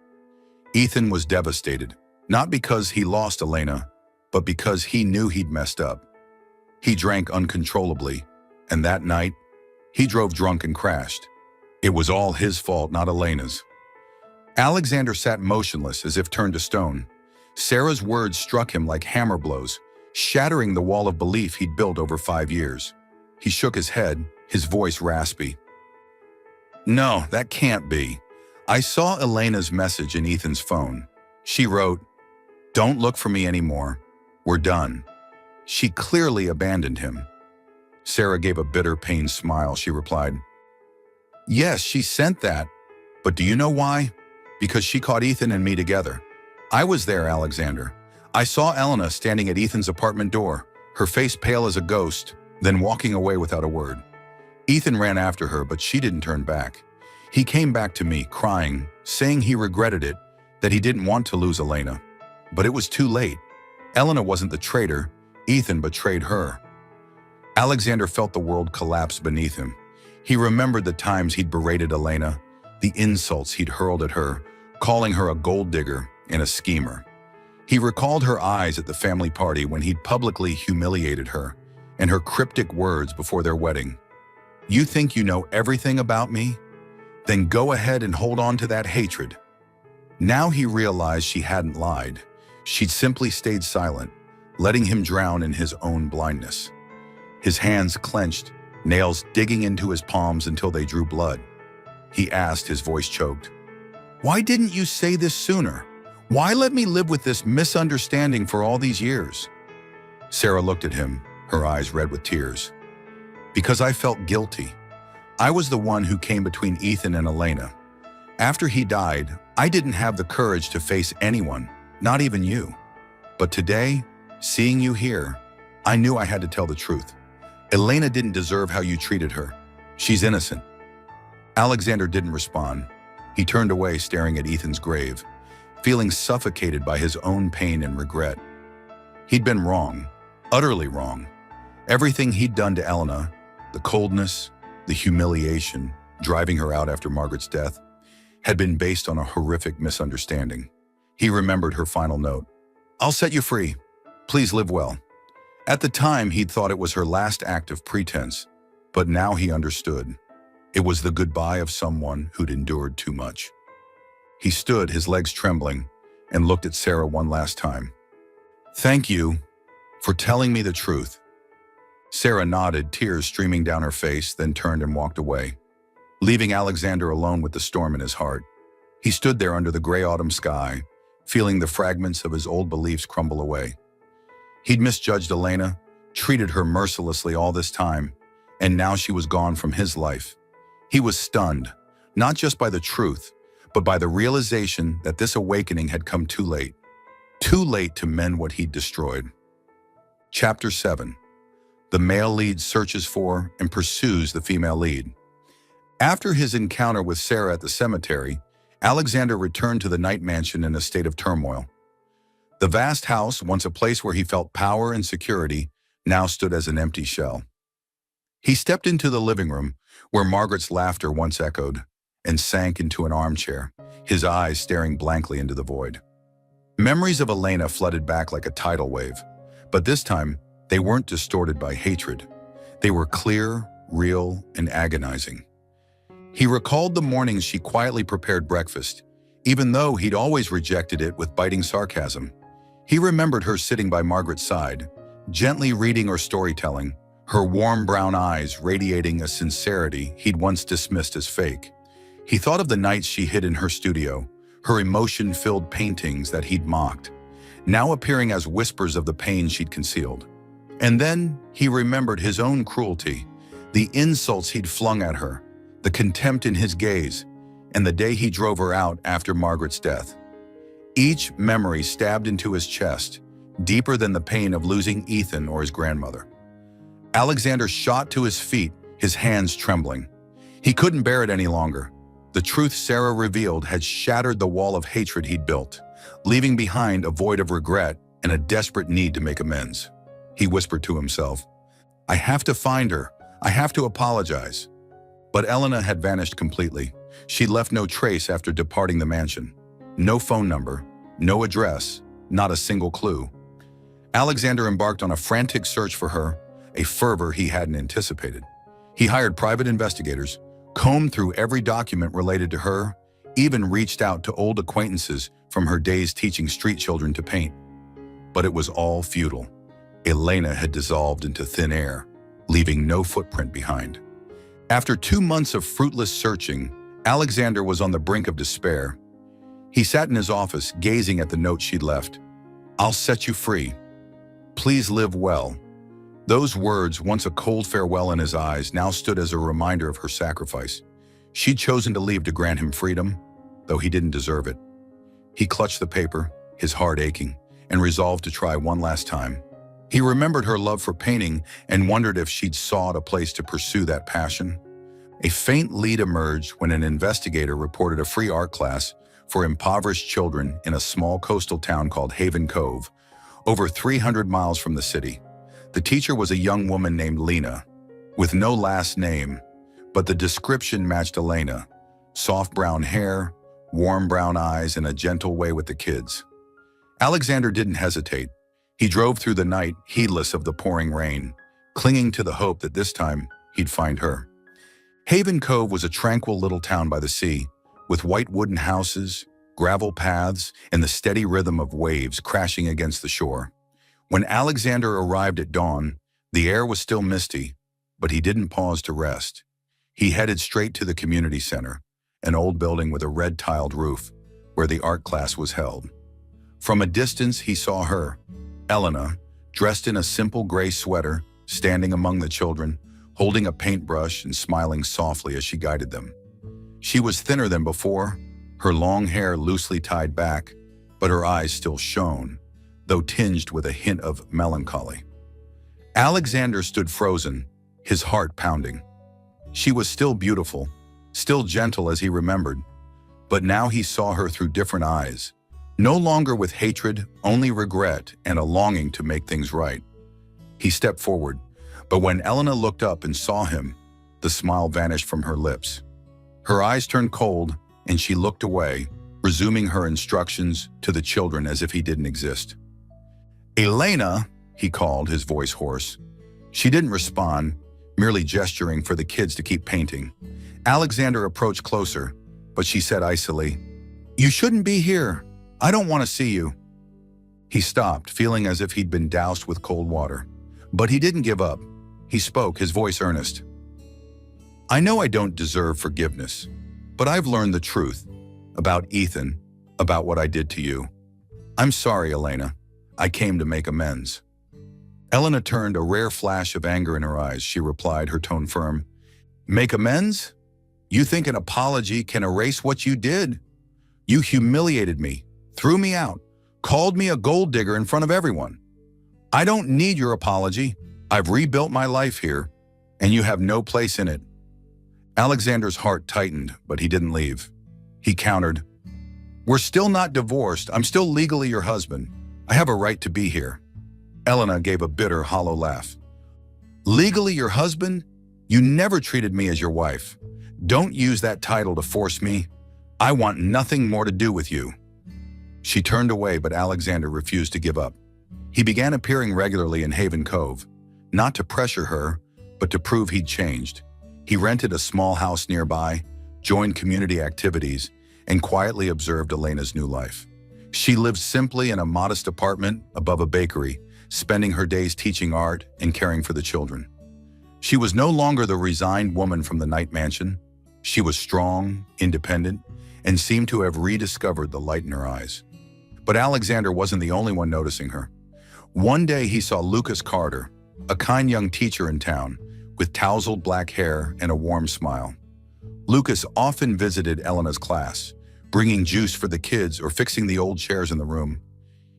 Ethan was devastated, not because he lost Elena, but because he knew he'd messed up. He drank uncontrollably, and that night, he drove drunk and crashed. It was all his fault, not Elena's." Alexander sat motionless as if turned to stone. Sarah's words struck him like hammer blows, shattering the wall of belief he'd built over 5 years. He shook his head, his voice raspy. "No, that can't be. I saw Elena's message in Ethan's phone. She wrote, 'Don't look for me anymore. We're done.' She clearly abandoned him." Sarah gave a bitter, pained smile. She replied, "Yes, she sent that. But do you know why? Because she caught Ethan and me together. I was there, Alexander. I saw Elena standing at Ethan's apartment door, her face pale as a ghost, then walking away without a word. Ethan ran after her, but she didn't turn back. He came back to me, crying, saying he regretted it, that he didn't want to lose Elena. But it was too late. Elena wasn't the traitor. Ethan betrayed her. Alexander felt the world collapse beneath him. He remembered the times he'd berated Elena, the insults he'd hurled at her, calling her a gold digger and a schemer. He recalled her eyes at the family party when he'd publicly humiliated her, and her cryptic words before their wedding. "You think you know everything about me? Then go ahead and hold on to that hatred." Now he realized she hadn't lied. She'd simply stayed silent, letting him drown in his own blindness. His hands clenched, nails digging into his palms until they drew blood. He asked, his voice choked, "Why didn't you say this sooner? Why let me live with this misunderstanding for all these years?" Sarah looked at him, her eyes red with tears. "Because I felt guilty. I was the one who came between Ethan and Elena. After he died, I didn't have the courage to face anyone, not even you. But today, seeing you here, I knew I had to tell the truth. Elena didn't deserve how you treated her. She's innocent." Alexander didn't respond. He turned away, staring at Ethan's grave, feeling suffocated by his own pain and regret. He'd been wrong, utterly wrong. Everything he'd done to Elena, the coldness, the humiliation, driving her out after Margaret's death, had been based on a horrific misunderstanding. He remembered her final note, "I'll set you free. Please live well." At the time, he'd thought it was her last act of pretense, but now he understood. It was the goodbye of someone who'd endured too much. He stood, his legs trembling, and looked at Sarah one last time. "Thank you for telling me the truth." Sarah nodded, tears streaming down her face, then turned and walked away, leaving Alexander alone with the storm in his heart. He stood there under the gray autumn sky, feeling the fragments of his old beliefs crumble away. He'd misjudged Elena, treated her mercilessly all this time, and now she was gone from his life. He was stunned, not just by the truth, but by the realization that this awakening had come too late to mend what he'd destroyed. Chapter 7. The male lead searches for and pursues the female lead. After his encounter with Sarah at the cemetery, Alexander returned to the night mansion in a state of turmoil. The vast house, once a place where he felt power and security, now stood as an empty shell. He stepped into the living room, where Margaret's laughter once echoed, and sank into an armchair, his eyes staring blankly into the void. Memories of Elena flooded back like a tidal wave, but this time, they weren't distorted by hatred. They were clear, real, and agonizing. He recalled the mornings she quietly prepared breakfast, even though he'd always rejected it with biting sarcasm. He remembered her sitting by Margaret's side, gently reading or storytelling, her warm brown eyes radiating a sincerity he'd once dismissed as fake. He thought of the nights she hid in her studio, her emotion-filled paintings that he'd mocked, now appearing as whispers of the pain she'd concealed. And then he remembered his own cruelty, the insults he'd flung at her, the contempt in his gaze, and the day he drove her out after Margaret's death. Each memory stabbed into his chest, deeper than the pain of losing Ethan or his grandmother. Alexander shot to his feet, his hands trembling. He couldn't bear it any longer. The truth Sarah revealed had shattered the wall of hatred he'd built, leaving behind a void of regret and a desperate need to make amends. He whispered to himself, "I have to find her. I have to apologize." But Elena had vanished completely. She'd left no trace after departing the mansion. No phone number, no address, not a single clue. Alexander embarked on a frantic search for her, a fervor he hadn't anticipated. He hired private investigators, combed through every document related to her, even reached out to old acquaintances from her days teaching street children to paint. But it was all futile. Elena had dissolved into thin air, leaving no footprint behind. After 2 months of fruitless searching, Alexander was on the brink of despair. He sat in his office, gazing at the note she'd left. "I'll set you free. Please live well." Those words, once a cold farewell in his eyes, now stood as a reminder of her sacrifice. She'd chosen to leave to grant him freedom, though he didn't deserve it. He clutched the paper, his heart aching, and resolved to try one last time. He remembered her love for painting and wondered if she'd sought a place to pursue that passion. A faint lead emerged when an investigator reported a free art class for impoverished children in a small coastal town called Haven Cove, over 300 miles from the city. The teacher was a young woman named Lena, with no last name, but the description matched Elena. Soft brown hair, warm brown eyes, and a gentle way with the kids. Alexander didn't hesitate. He drove through the night, heedless of the pouring rain, clinging to the hope that this time he'd find her. Haven Cove was a tranquil little town by the sea, with white wooden houses, gravel paths, and the steady rhythm of waves crashing against the shore. When Alexander arrived at dawn, the air was still misty, but he didn't pause to rest. He headed straight to the community center, an old building with a red-tiled roof, where the art class was held. From a distance, he saw her, Elena, dressed in a simple gray sweater, standing among the children, holding a paintbrush and smiling softly as she guided them. She was thinner than before, her long hair loosely tied back, but her eyes still shone, though tinged with a hint of melancholy. Alexander stood frozen, his heart pounding. She was still beautiful, still gentle as he remembered, but now he saw her through different eyes, no longer with hatred, only regret and a longing to make things right. He stepped forward, but when Elena looked up and saw him, the smile vanished from her lips. Her eyes turned cold, and she looked away, resuming her instructions to the children as if he didn't exist. "Elena," he called, his voice hoarse. She didn't respond, merely gesturing for the kids to keep painting. Alexander approached closer, but she said icily, "You shouldn't be here. I don't want to see you." He stopped, feeling as if he'd been doused with cold water. But he didn't give up. He spoke, his voice earnest. "I know I don't deserve forgiveness, but I've learned the truth about Ethan, about what I did to you. I'm sorry, Elena. I came to make amends." Elena turned, a rare flash of anger in her eyes. She replied, her tone firm. "Make amends? You think an apology can erase what you did? You humiliated me, threw me out, called me a gold digger in front of everyone. I don't need your apology. I've rebuilt my life here, and you have no place in it." Alexander's heart tightened, but he didn't leave. He countered, "We're still not divorced. I'm still legally your husband. I have a right to be here." Elena gave a bitter, hollow laugh. "Legally your husband? You never treated me as your wife. Don't use that title to force me. I want nothing more to do with you." She turned away, but Alexander refused to give up. He began appearing regularly in Haven Cove, not to pressure her, but to prove he'd changed. He rented a small house nearby, joined community activities, and quietly observed Elena's new life. She lived simply in a modest apartment above a bakery, spending her days teaching art and caring for the children. She was no longer the resigned woman from the night mansion. She was strong, independent, and seemed to have rediscovered the light in her eyes. But Alexander wasn't the only one noticing her. One day he saw Lucas Carter, a kind young teacher in town, with tousled black hair and a warm smile. Lucas often visited Elena's class, bringing juice for the kids or fixing the old chairs in the room.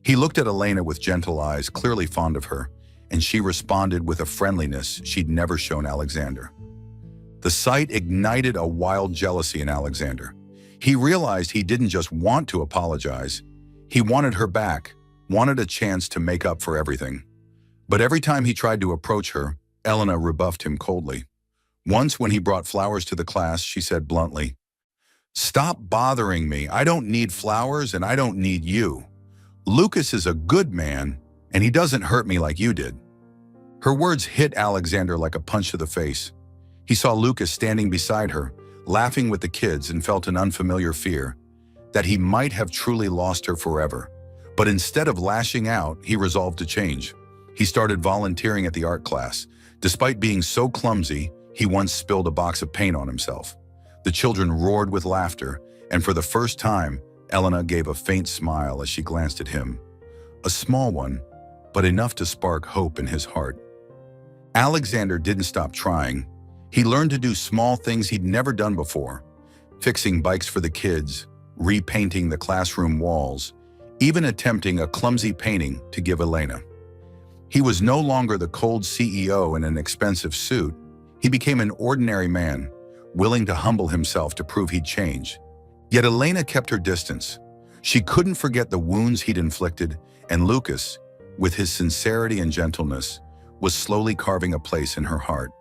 He looked at Elena with gentle eyes, clearly fond of her, and she responded with a friendliness she'd never shown Alexander. The sight ignited a wild jealousy in Alexander. He realized he didn't just want to apologize. He wanted her back, wanted a chance to make up for everything. But every time he tried to approach her, Elena rebuffed him coldly. Once, when he brought flowers to the class, she said bluntly, "Stop bothering me. I don't need flowers and I don't need you. Lucas is a good man and he doesn't hurt me like you did." Her words hit Alexander like a punch to the face. He saw Lucas standing beside her, laughing with the kids, and felt an unfamiliar fear that he might have truly lost her forever. But instead of lashing out, he resolved to change. He started volunteering at the art class. Despite being so clumsy, he once spilled a box of paint on himself. The children roared with laughter, and for the first time, Elena gave a faint smile as she glanced at him. A small one, but enough to spark hope in his heart. Alexander didn't stop trying. He learned to do small things he'd never done before, fixing bikes for the kids, repainting the classroom walls, even attempting a clumsy painting to give Elena. He was no longer the cold CEO in an expensive suit. He became an ordinary man, willing to humble himself to prove he'd change. Yet Elena kept her distance. She couldn't forget the wounds he'd inflicted, and Lucas, with his sincerity and gentleness, was slowly carving a place in her heart.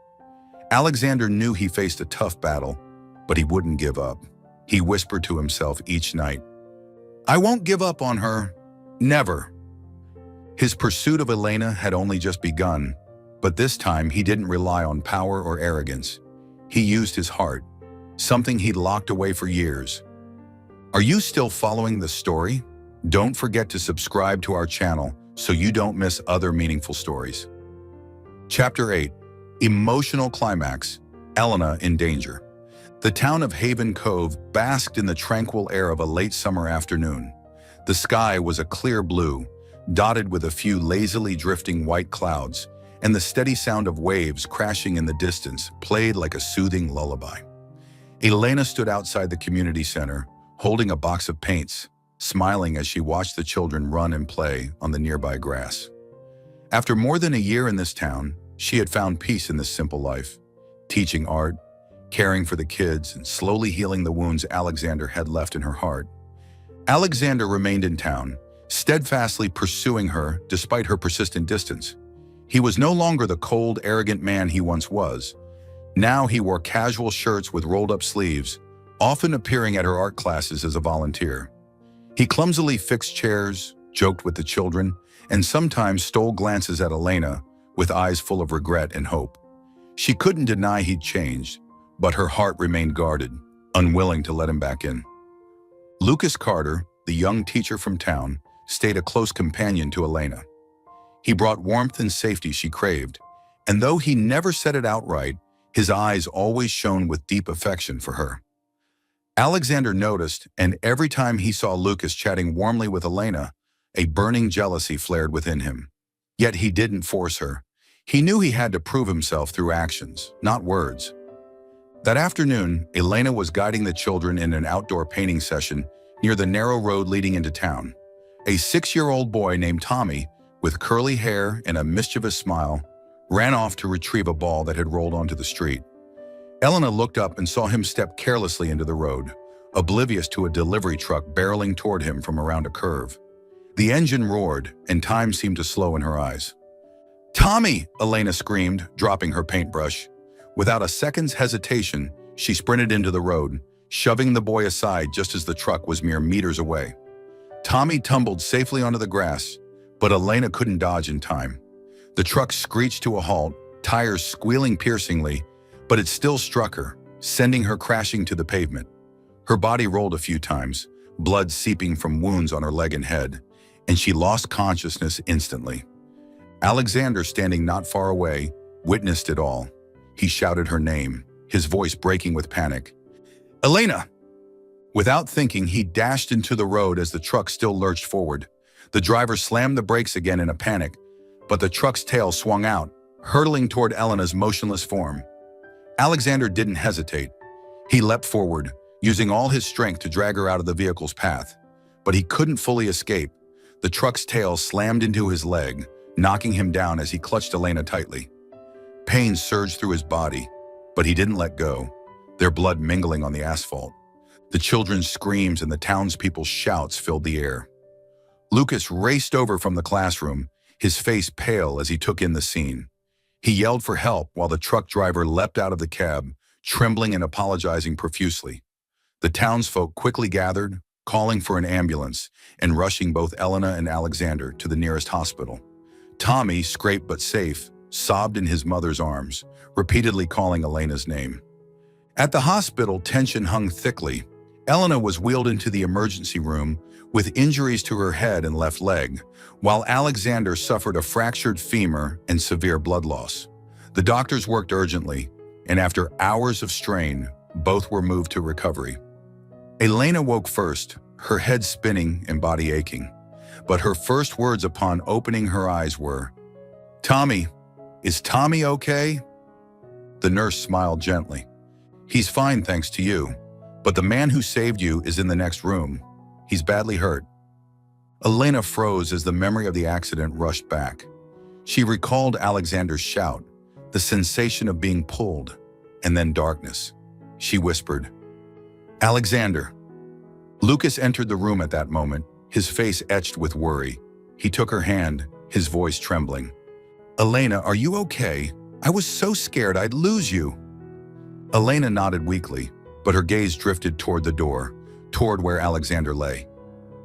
Alexander knew he faced a tough battle, but he wouldn't give up. He whispered to himself each night, "I won't give up on her. Never." His pursuit of Elena had only just begun, but this time he didn't rely on power or arrogance. He used his heart, something he'd locked away for years. Are you still following the story? Don't forget to subscribe to our channel so you don't miss other meaningful stories. Chapter 8. Emotional Climax. Elena in Danger. The town of Haven Cove basked in the tranquil air of a late summer afternoon. The sky was a clear blue, dotted with a few lazily drifting white clouds, and the steady sound of waves crashing in the distance played like a soothing lullaby. Elena stood outside the community center, holding a box of paints, smiling as she watched the children run and play on the nearby grass. After more than a year in this town, she had found peace in this simple life, teaching art, caring for the kids, and slowly healing the wounds Alexander had left in her heart. Alexander remained in town, steadfastly pursuing her despite her persistent distance. He was no longer the cold, arrogant man he once was. Now he wore casual shirts with rolled-up sleeves, often appearing at her art classes as a volunteer. He clumsily fixed chairs, joked with the children, and sometimes stole glances at Elena with eyes full of regret and hope. She couldn't deny he'd changed, but her heart remained guarded, unwilling to let him back in. Lucas Carter, the young teacher from town, stayed a close companion to Elena. He brought warmth and safety she craved, and though he never said it outright, his eyes always shone with deep affection for her. Alexander noticed, and every time he saw Lucas chatting warmly with Elena, a burning jealousy flared within him. Yet he didn't force her. He knew he had to prove himself through actions, not words. That afternoon, Elena was guiding the children in an outdoor painting session near the narrow road leading into town. A 6-year-old boy named Tommy, with curly hair and a mischievous smile, ran off to retrieve a ball that had rolled onto the street. Elena looked up and saw him step carelessly into the road, oblivious to a delivery truck barreling toward him from around a curve. The engine roared, and time seemed to slow in her eyes. "Tommy!" Elena screamed, dropping her paintbrush. Without a second's hesitation, she sprinted into the road, shoving the boy aside just as the truck was mere meters away. Tommy tumbled safely onto the grass, but Elena couldn't dodge in time. The truck screeched to a halt, tires squealing piercingly, but it still struck her, sending her crashing to the pavement. Her body rolled a few times, blood seeping from wounds on her leg and head, and she lost consciousness instantly. Alexander, standing not far away, witnessed it all. He shouted her name, his voice breaking with panic. "Elena!" Without thinking, he dashed into the road as the truck still lurched forward. The driver slammed the brakes again in a panic, but the truck's tail swung out, hurtling toward Elena's motionless form. Alexander didn't hesitate. He leapt forward, using all his strength to drag her out of the vehicle's path. But he couldn't fully escape. The truck's tail slammed into his leg, knocking him down as he clutched Elena tightly. Pain surged through his body, but he didn't let go, their blood mingling on the asphalt. The children's screams and the townspeople's shouts filled the air. Lucas raced over from the classroom, his face pale as he took in the scene. He yelled for help while the truck driver leapt out of the cab, trembling and apologizing profusely. The townsfolk quickly gathered, calling for an ambulance and rushing both Elena and Alexander to the nearest hospital. Tommy, scraped but safe, sobbed in his mother's arms, repeatedly calling Elena's name. At the hospital, tension hung thickly. Elena was wheeled into the emergency room with injuries to her head and left leg, while Alexander suffered a fractured femur and severe blood loss. The doctors worked urgently, and after hours of strain, both were moved to recovery. Elena woke first, her head spinning and body aching, but her first words upon opening her eyes were, "Tommy, is Tommy okay?" The nurse smiled gently. "He's fine thanks to you, but the man who saved you is in the next room. He's badly hurt." Elena froze as the memory of the accident rushed back. She recalled Alexander's shout, the sensation of being pulled, and then darkness. She whispered, "Alexander." Lucas entered the room at that moment, his face etched with worry. He took her hand, his voice trembling. "Elena, are you okay? I was so scared I'd lose you." Elena nodded weakly, but her gaze drifted toward the door, toward where Alexander lay.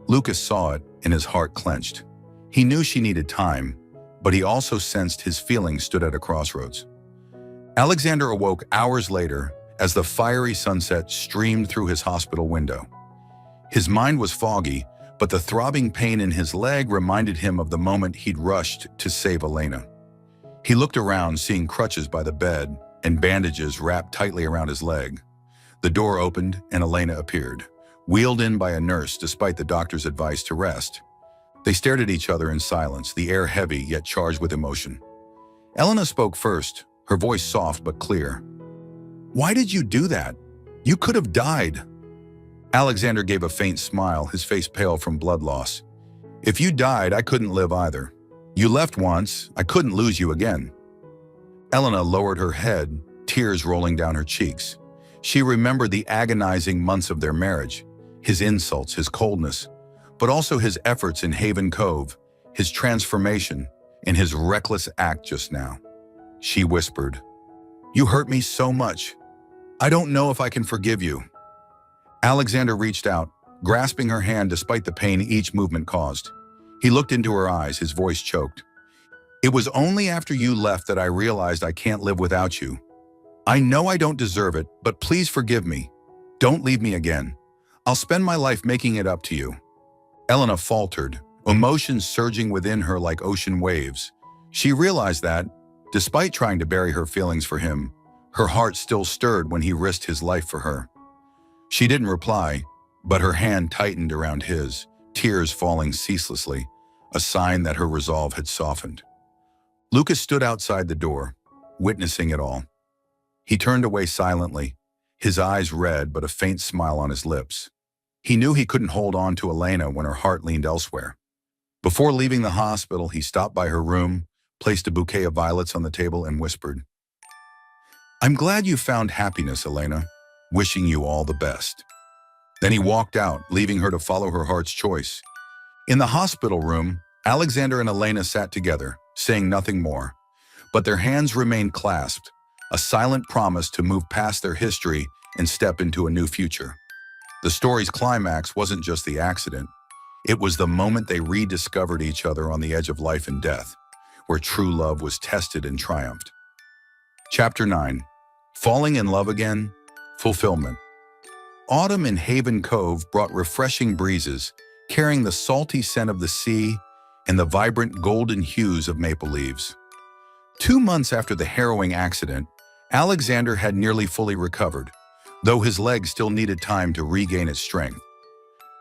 Lucas saw it, and his heart clenched. He knew she needed time, but he also sensed his feelings stood at a crossroads. Alexander awoke hours later as the fiery sunset streamed through his hospital window. His mind was foggy, but the throbbing pain in his leg reminded him of the moment he'd rushed to save Elena. He looked around, seeing crutches by the bed and bandages wrapped tightly around his leg. The door opened and Elena appeared, wheeled in by a nurse despite the doctor's advice to rest. They stared at each other in silence, the air heavy yet charged with emotion. Elena spoke first, her voice soft but clear. "Why did you do that? You could have died." Alexander gave a faint smile, his face pale from blood loss. "If you died, I couldn't live either. You left once, I couldn't lose you again." Elena lowered her head, tears rolling down her cheeks. She remembered the agonizing months of their marriage, his insults, his coldness, but also his efforts in Haven Cove, his transformation, and his reckless act just now. She whispered, "You hurt me so much. I don't know if I can forgive you." Alexander reached out, grasping her hand despite the pain each movement caused. He looked into her eyes, his voice choked. "It was only after you left that I realized I can't live without you. I know I don't deserve it, but please forgive me. Don't leave me again. I'll spend my life making it up to you." Elena faltered, emotions surging within her like ocean waves. She realized that, despite trying to bury her feelings for him, her heart still stirred when he risked his life for her. She didn't reply, but her hand tightened around his, tears falling ceaselessly, a sign that her resolve had softened. Lucas stood outside the door, witnessing it all. He turned away silently, his eyes red but a faint smile on his lips. He knew he couldn't hold on to Elena when her heart leaned elsewhere. Before leaving the hospital, he stopped by her room, placed a bouquet of violets on the table, and whispered, "I'm glad you found happiness, Elena. Wishing you all the best." Then he walked out, leaving her to follow her heart's choice. In the hospital room, Alexander and Elena sat together, saying nothing more. But their hands remained clasped, a silent promise to move past their history and step into a new future. The story's climax wasn't just the accident. It was the moment they rediscovered each other on the edge of life and death, where true love was tested and triumphed. Chapter 9. Falling in Love Again, Fulfillment. Autumn in Haven Cove brought refreshing breezes, carrying the salty scent of the sea and the vibrant golden hues of maple leaves. 2 months after the harrowing accident, Alexander had nearly fully recovered, though his leg still needed time to regain its strength.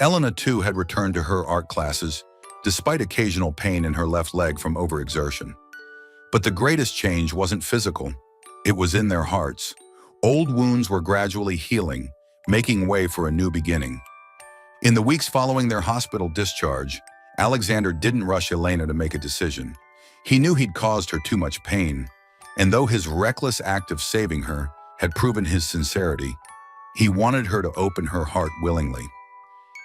Elena, too, had returned to her art classes, despite occasional pain in her left leg from overexertion. But the greatest change wasn't physical. It was in their hearts. Old wounds were gradually healing, making way for a new beginning. In the weeks following their hospital discharge, Alexander didn't rush Elena to make a decision. He knew he'd caused her too much pain, and though his reckless act of saving her had proven his sincerity, he wanted her to open her heart willingly.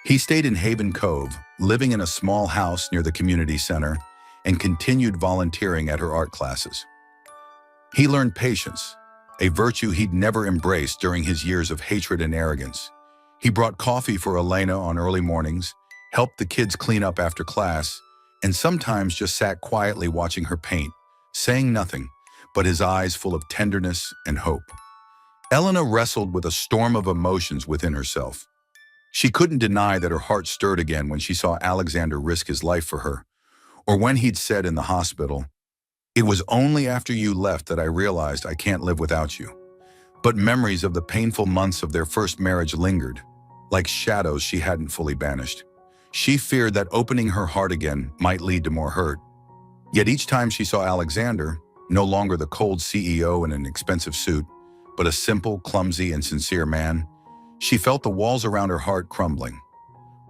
He stayed in Haven Cove, living in a small house near the community center, and continued volunteering at her art classes. He learned patience, a virtue he'd never embraced during his years of hatred and arrogance. He brought coffee for Elena on early mornings, helped the kids clean up after class, and sometimes just sat quietly watching her paint, saying nothing, but his eyes full of tenderness and hope. Elena wrestled with a storm of emotions within herself. She couldn't deny that her heart stirred again when she saw Alexander risk his life for her, or when he'd said in the hospital, "It was only after you left that I realized I can't live without you." But memories of the painful months of their first marriage lingered, like shadows she hadn't fully banished. She feared that opening her heart again might lead to more hurt. Yet each time she saw Alexander, no longer the cold CEO in an expensive suit, but a simple, clumsy, and sincere man, she felt the walls around her heart crumbling.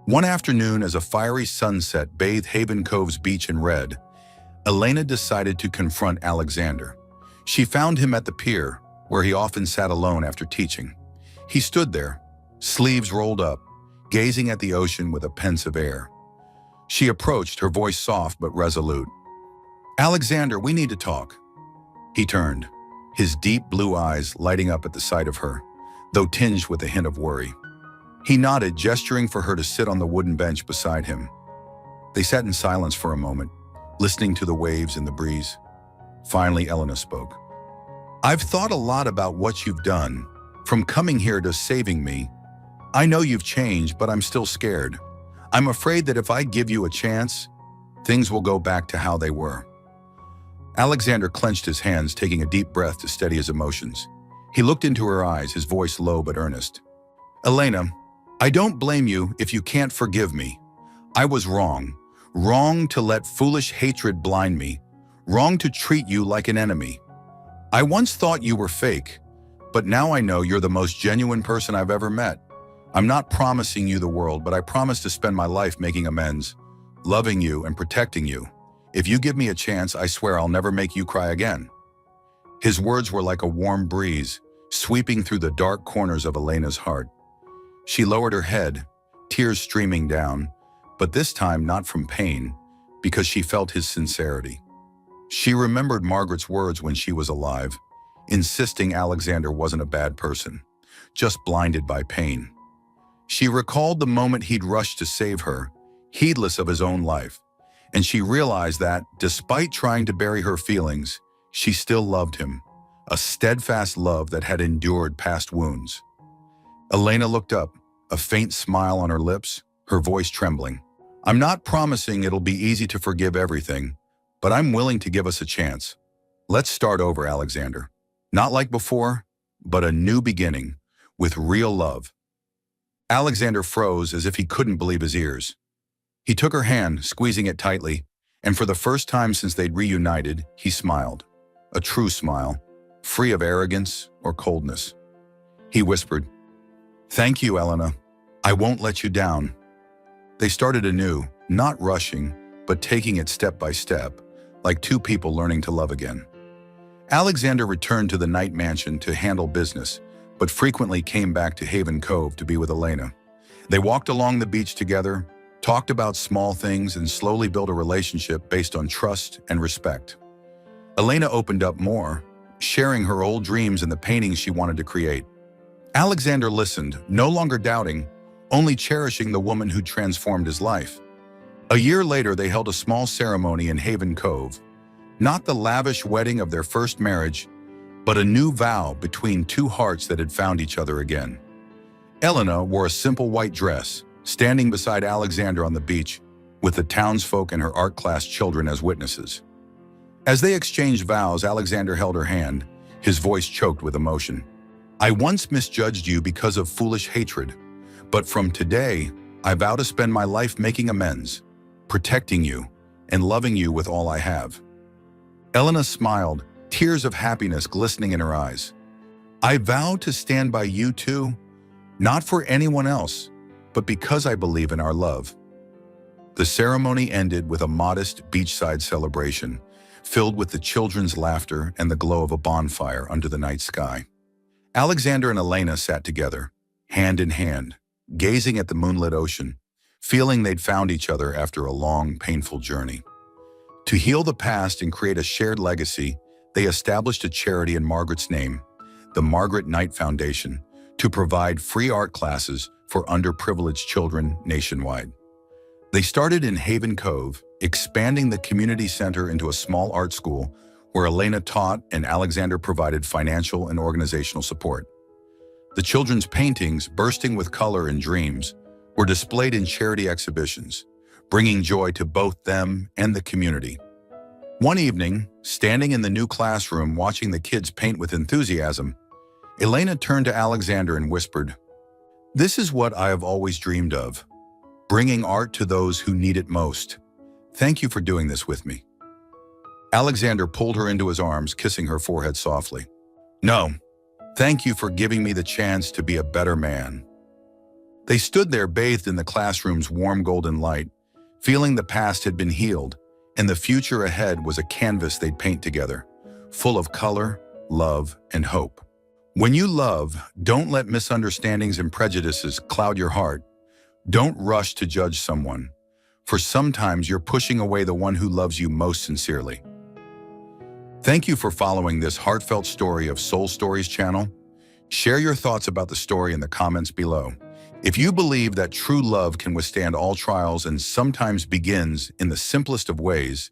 One afternoon, as a fiery sunset bathed Haven Cove's beach in red, Elena decided to confront Alexander. She found him at the pier, where he often sat alone after teaching. He stood there, sleeves rolled up, gazing at the ocean with a pensive air. She approached, her voice soft but resolute. "Alexander, we need to talk." He turned, his deep blue eyes lighting up at the sight of her, though tinged with a hint of worry. He nodded, gesturing for her to sit on the wooden bench beside him. They sat in silence for a moment, listening to the waves and the breeze. Finally, Elena spoke. "I've thought a lot about what you've done, from coming here to saving me. I know you've changed, but I'm still scared. I'm afraid that if I give you a chance, things will go back to how they were." Alexander clenched his hands, taking a deep breath to steady his emotions. He looked into her eyes, his voice low but earnest. "Elena, I don't blame you if you can't forgive me. I was wrong. Wrong to let foolish hatred blind me. Wrong to treat you like an enemy. I once thought you were fake, but now I know you're the most genuine person I've ever met. I'm not promising you the world, but I promise to spend my life making amends, loving you and protecting you. If you give me a chance, I swear I'll never make you cry again." His words were like a warm breeze, sweeping through the dark corners of Elena's heart. She lowered her head, tears streaming down, but this time not from pain, because she felt his sincerity. She remembered Margaret's words when she was alive, insisting Alexander wasn't a bad person, just blinded by pain. She recalled the moment he'd rushed to save her, heedless of his own life, and she realized that, despite trying to bury her feelings, she still loved him, a steadfast love that had endured past wounds. Elena looked up, a faint smile on her lips, her voice trembling. "I'm not promising it'll be easy to forgive everything, but I'm willing to give us a chance. Let's start over, Alexander. Not like before, but a new beginning, with real love." Alexander froze as if he couldn't believe his ears. He took her hand, squeezing it tightly, and for the first time since they'd reunited, he smiled. A true smile, free of arrogance or coldness. He whispered, "Thank you, Elena. I won't let you down." They started anew, not rushing, but taking it step by step, like two people learning to love again. Alexander returned to the night mansion to handle business, but frequently came back to Haven Cove to be with Elena. They walked along the beach together, talked about small things, and slowly built a relationship based on trust and respect. Elena opened up more, sharing her old dreams and the paintings she wanted to create. Alexander listened, no longer doubting, only cherishing the woman who transformed his life. A year later, they held a small ceremony in Haven Cove, not the lavish wedding of their first marriage, but a new vow between two hearts that had found each other again. Elena wore a simple white dress, standing beside Alexander on the beach, with the townsfolk and her art class children as witnesses. As they exchanged vows, Alexander held her hand, his voice choked with emotion. "I once misjudged you because of foolish hatred, but from today, I vow to spend my life making amends, protecting you, and loving you with all I have." Elena smiled, tears of happiness glistening in her eyes. "I vow to stand by you too, not for anyone else, but because I believe in our love." The ceremony ended with a modest beachside celebration, filled with the children's laughter and the glow of a bonfire under the night sky. Alexander and Elena sat together, hand in hand, gazing at the moonlit ocean, feeling they'd found each other after a long, painful journey. To heal the past and create a shared legacy, they established a charity in Margaret's name, the Margaret Knight Foundation, to provide free art classes for underprivileged children nationwide. They started in Haven Cove, expanding the community center into a small art school where Elena taught and Alexander provided financial and organizational support. The children's paintings, bursting with color and dreams, were displayed in charity exhibitions, bringing joy to both them and the community. One evening, standing in the new classroom watching the kids paint with enthusiasm, Elena turned to Alexander and whispered, "This is what I have always dreamed of, bringing art to those who need it most. Thank you for doing this with me." Alexander pulled her into his arms, kissing her forehead softly. "No, thank you for giving me the chance to be a better man." They stood there bathed in the classroom's warm golden light, feeling the past had been healed, and the future ahead was a canvas they'd paint together, full of color, love, and hope. When you love, don't let misunderstandings and prejudices cloud your heart. Don't rush to judge someone, for sometimes you're pushing away the one who loves you most sincerely. Thank you for following this heartfelt story of Soul Stories channel. Share your thoughts about the story in the comments below. If you believe that true love can withstand all trials and sometimes begins in the simplest of ways,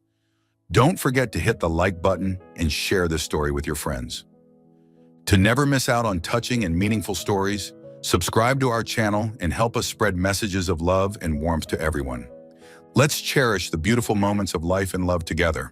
don't forget to hit the like button and share this story with your friends. To never miss out on touching and meaningful stories, subscribe to our channel and help us spread messages of love and warmth to everyone. Let's cherish the beautiful moments of life and love together.